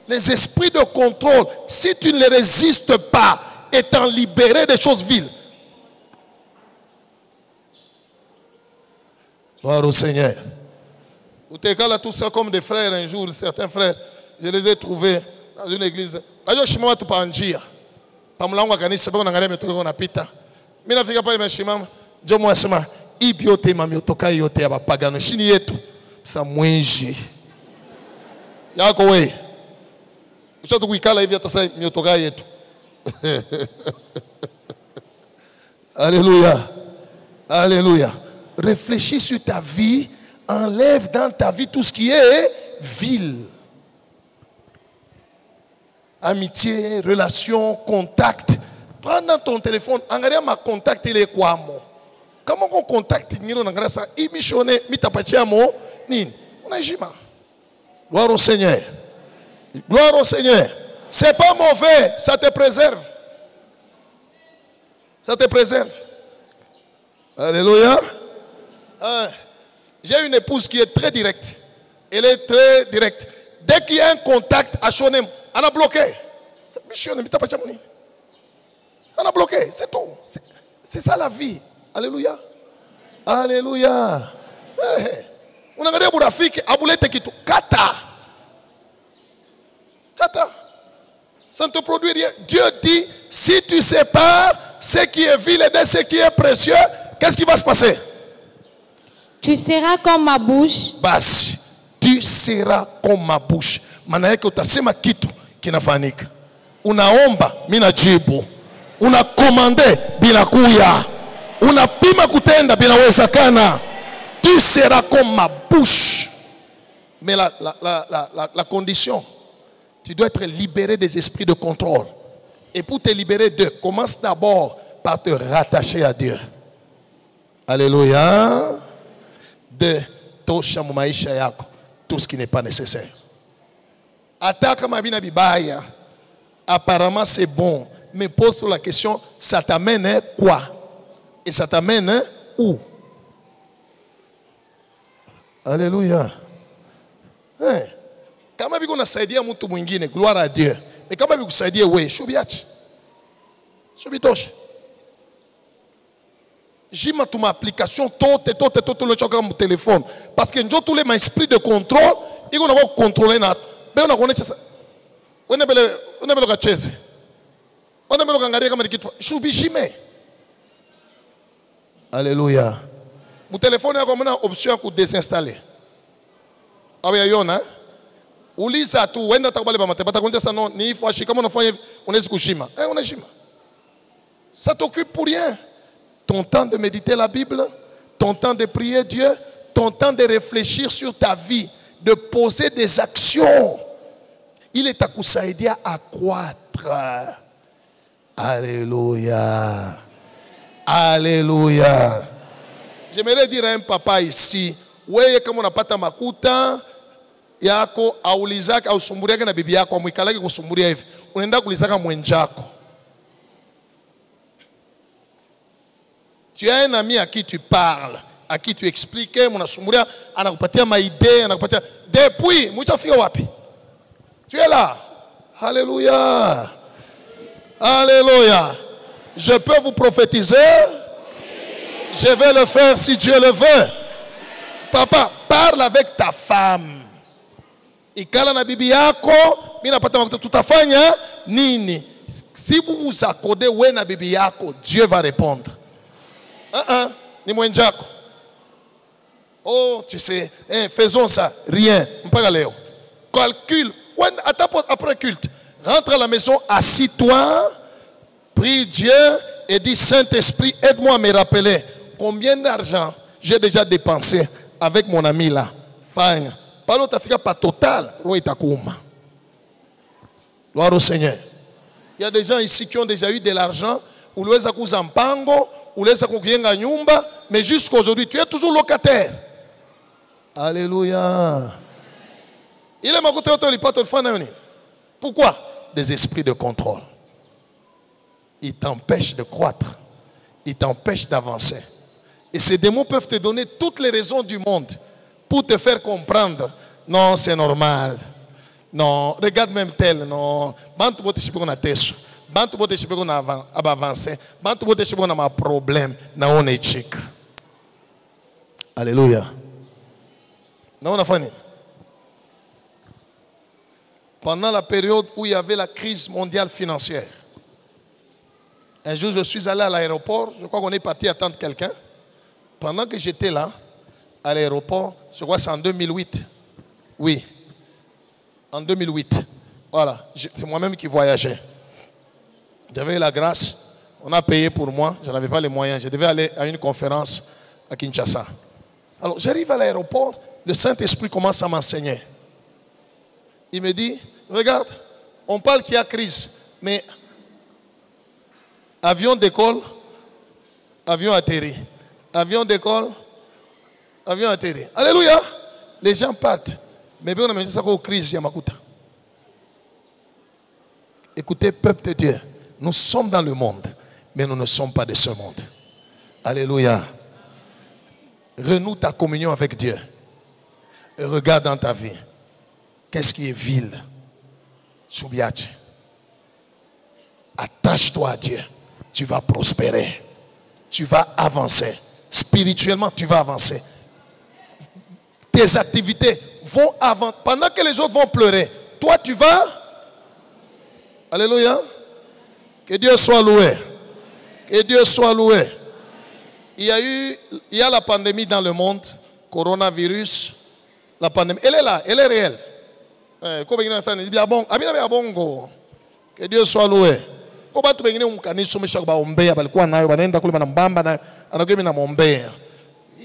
Speaker 2: Les esprits de contrôle, si tu ne les résistes pas, étant libéré des choses viles. Gloire au Seigneur. Vous êtes là tout ça comme des frères un jour, certains frères, je les ai trouvés dans une église. Je suis allé à Anjia. Pamulango kanisa bako nangalia metoka kwa napita. Mimi nafika pale nimeshimama. Ndio mwasema ipi yote mamiotoka yote ya bapagano chini yetu. Sa mwenji. Yako wewe. Ushato kuikala hivi hata sasa miotoka yetu. Alléluia. Alléluia. Réfléchis sur ta vie, enlève dans ta vie tout ce qui est vil. Amitié, relation, contact. Prends dans ton téléphone, regarde ma contact, il est quoi moi? Comment on contacte? Il missionne, on a jima. Gloire au Seigneur. Gloire au Seigneur. C'est pas mauvais, ça te préserve. Ça te préserve. Alléluia. J'ai une épouse qui est très directe. Elle est très directe. Dès qu'il y a un contact à Shonem, elle a bloqué. Elle a bloqué, c'est tout. C'est ça la vie. Alléluia. Alléluia. On a regardé pour Rafik, Aboulete qui tout. Kata. Kata. Ça ne te produit rien. Dieu dit, si tu sépares ce qui est vil et de ce qui est précieux, qu'est-ce qui va se passer?
Speaker 12: Tu seras comme ma bouche.
Speaker 2: Basi, tu seras comme ma bouche. Manake utasema kitu kinafanyika. Unaomba, mina jibu. Unakomande, binakuya. Unapima kutenda, binawezekana. Tu seras comme ma bouche. Mais la condition, tu dois être libéré des esprits de contrôle. Et pour te libérer d'eux, commence d'abord par te rattacher à Dieu. Alléluia. De tosha maisha yako tout ce qui n'est pas nécessaire. Attaque ma bina bibaya. Apparemment c'est bon, mais pose la question, ça t'amène quoi? Et ça t'amène où? Alléluia. Kama biko nasaidia mtu mwingine, gloire à Dieu. Mais kama biko kusaidia wewe, shubiachi. Shubitosha. J'ai ma application tout le choc mon téléphone parce que nous tous les esprits de contrôle ils vont contrôler na mais on a connaît ça on a belle gachese on a belle gangaria kama kitu shubishime. Alléluia. Mon téléphone a comme une option pour désinstaller. Ah oui yona uliza tu wenda takubali ba matebata konja ça non ni faut acheter comme on fait on est kushima on est shima. Ça t'occupe pour rien. Ton temps de méditer la Bible, ton temps de prier Dieu, ton temps de réfléchir sur ta vie, de poser des actions. Il est à kusaidia à croître. Alléluia. Alléluia. J'aimerais dire à un papa ici, ouais, comme on n'a pas ta makuta, yako aulizaka au sumburiaka na bibi yako amwikalaki kusumburia hivi. Unaenda kulizaka mwenjako. Tu as un ami à qui tu parles, à qui tu expliques, mon asumuria, anakupatia ma idée, anakupatia. Depuis, mutafika wapi? Tu es là. Alléluia. Alléluia. Je peux vous prophétiser? Je vais le faire si Dieu le veut. Papa, parle avec ta femme. Ikala na bibi yako, mina pata tutafanya nini? Si vous vous accordez ouais na bibi yako, Dieu va répondre. Ni mwenjako. Oh, tu sais, faisons ça. Rien. Mpaka leo. Calcule. Après culte, rentre à la maison, assis-toi, prie Dieu et dis, Saint-Esprit, aide-moi à me rappeler combien d'argent j'ai déjà dépensé avec mon ami là. Fine. Pas l'autre Afrique, pas total. Gloire au Seigneur. Il y a des gens ici qui ont déjà eu de l'argent, ou les Zampango, ou les Nyumba, mais jusqu'à aujourd'hui, tu es toujours locataire. Alléluia. Il est ma côté pourquoi? Des esprits de contrôle. Ils t'empêchent de croître. Ils t'empêchent d'avancer. Et ces démons peuvent te donner toutes les raisons du monde pour te faire comprendre. Non, c'est normal. Non, regarde même tel. Non. Bantu bote chipeko na teso. Bantu bote chipeko na avancer. Bantu bote chipeko na ma problème. Na on est chic. Alléluia. Non, on a fini. Pendant la période où il y avait la crise mondiale financière, un jour je suis allé à l'aéroport, je crois qu'on est parti attendre quelqu'un. Pendant que j'étais là, à l'aéroport, je crois que c'est en 2008. Oui, en 2008. Voilà, c'est moi-même qui voyageais. J'avais eu la grâce, on a payé pour moi, je n'avais pas les moyens. Je devais aller à une conférence à Kinshasa. Alors j'arrive à l'aéroport, le Saint-Esprit commence à m'enseigner. Il me dit, regarde, on parle qu'il y a crise, mais avion décolle, avion atterrit. Avion décolle, avion atterrit. Alléluia. Les gens partent. Mais bien on a mis ça comme crise, Yamakuta. Écoutez, peuple de Dieu, nous sommes dans le monde, mais nous ne sommes pas de ce monde. Alléluia. Renoue ta communion avec Dieu. Et regarde dans ta vie. Qu'est-ce qui est vil? Soubiache. Attache-toi à Dieu. Tu vas prospérer. Tu vas avancer. Spirituellement, tu vas avancer. Tes activités vont avancer. Pendant que les autres vont pleurer, toi, tu vas. Alléluia. Que Dieu soit loué. Que Dieu soit loué. Il y a la pandémie dans le monde. Coronavirus. La pandémie. Elle est là. Elle est réelle. Que Dieu soit loué.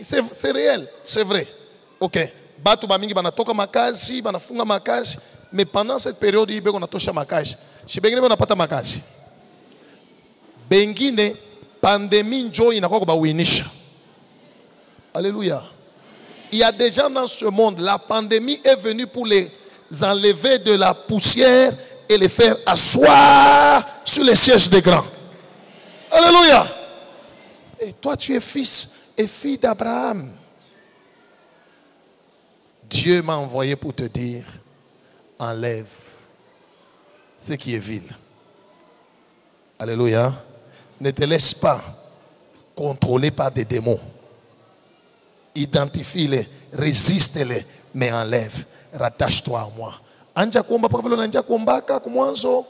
Speaker 2: C'est réel, c'est vrai. Ok. Mais pendant cette période, il y a pandémie. Alléluia. Il y a des gens dans ce monde, la pandémie est venue pour les enlever de la poussière et les faire asseoir sur les sièges des grands. Alléluia. Et toi, tu es fils et fille d'Abraham. Dieu m'a envoyé pour te dire, enlève ce qui est vil. Alléluia. Ne te laisse pas contrôler par des démons. Identifie-les, résiste-les, mais enlève. Rattache-toi à moi. Anja kuomba paka vile unanja kuombaka kumwanzo.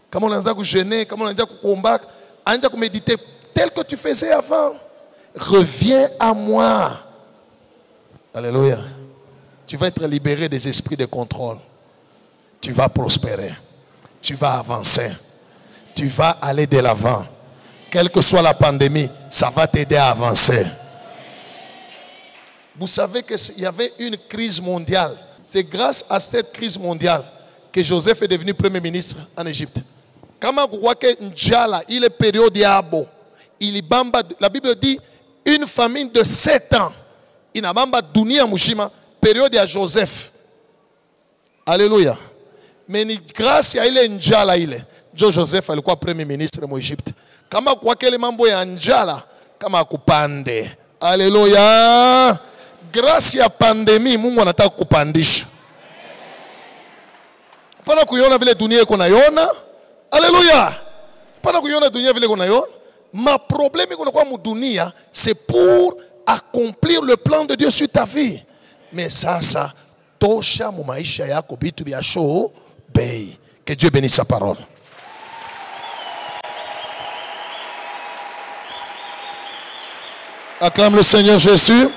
Speaker 2: Kama unaanza kujeûner, kama unaanza kuombaka, anja kuméditer tel que tu faisais avant. Reviens à moi. Alléluia. Tu vas être libéré des esprits de contrôle. Tu vas prospérer. Tu vas avancer. Tu vas aller de l'avant. Quelle que soit la pandémie, ça va t'aider à avancer. Vous savez qu'il y avait une crise mondiale. C'est grâce à cette crise mondiale que Joseph est devenu premier ministre en Égypte. Il est période yabo. La Bible dit une famine de 7 ans. Il n'a pas dunia mushima période à Joseph. Alléluia. Mais grâce à il est njala il. Joseph alikuwa premier ministre en Égypte. Kama kwa kile mambo ya njala kama kupande. Alléluia. Grâce à la pandémie, Mungu anataka kupandisha. Pana kuiona vile dunia iko naiona. Alléluia. Pana kuiona dunia vile iko naiona. Ma problème iko kwa dunia, c'est pour accomplir le plan de Dieu sur ta vie. Mais ça tosha mu maisha yako bitu bya show bei. Que Dieu bénisse sa parole. Acclame le Seigneur Jésus.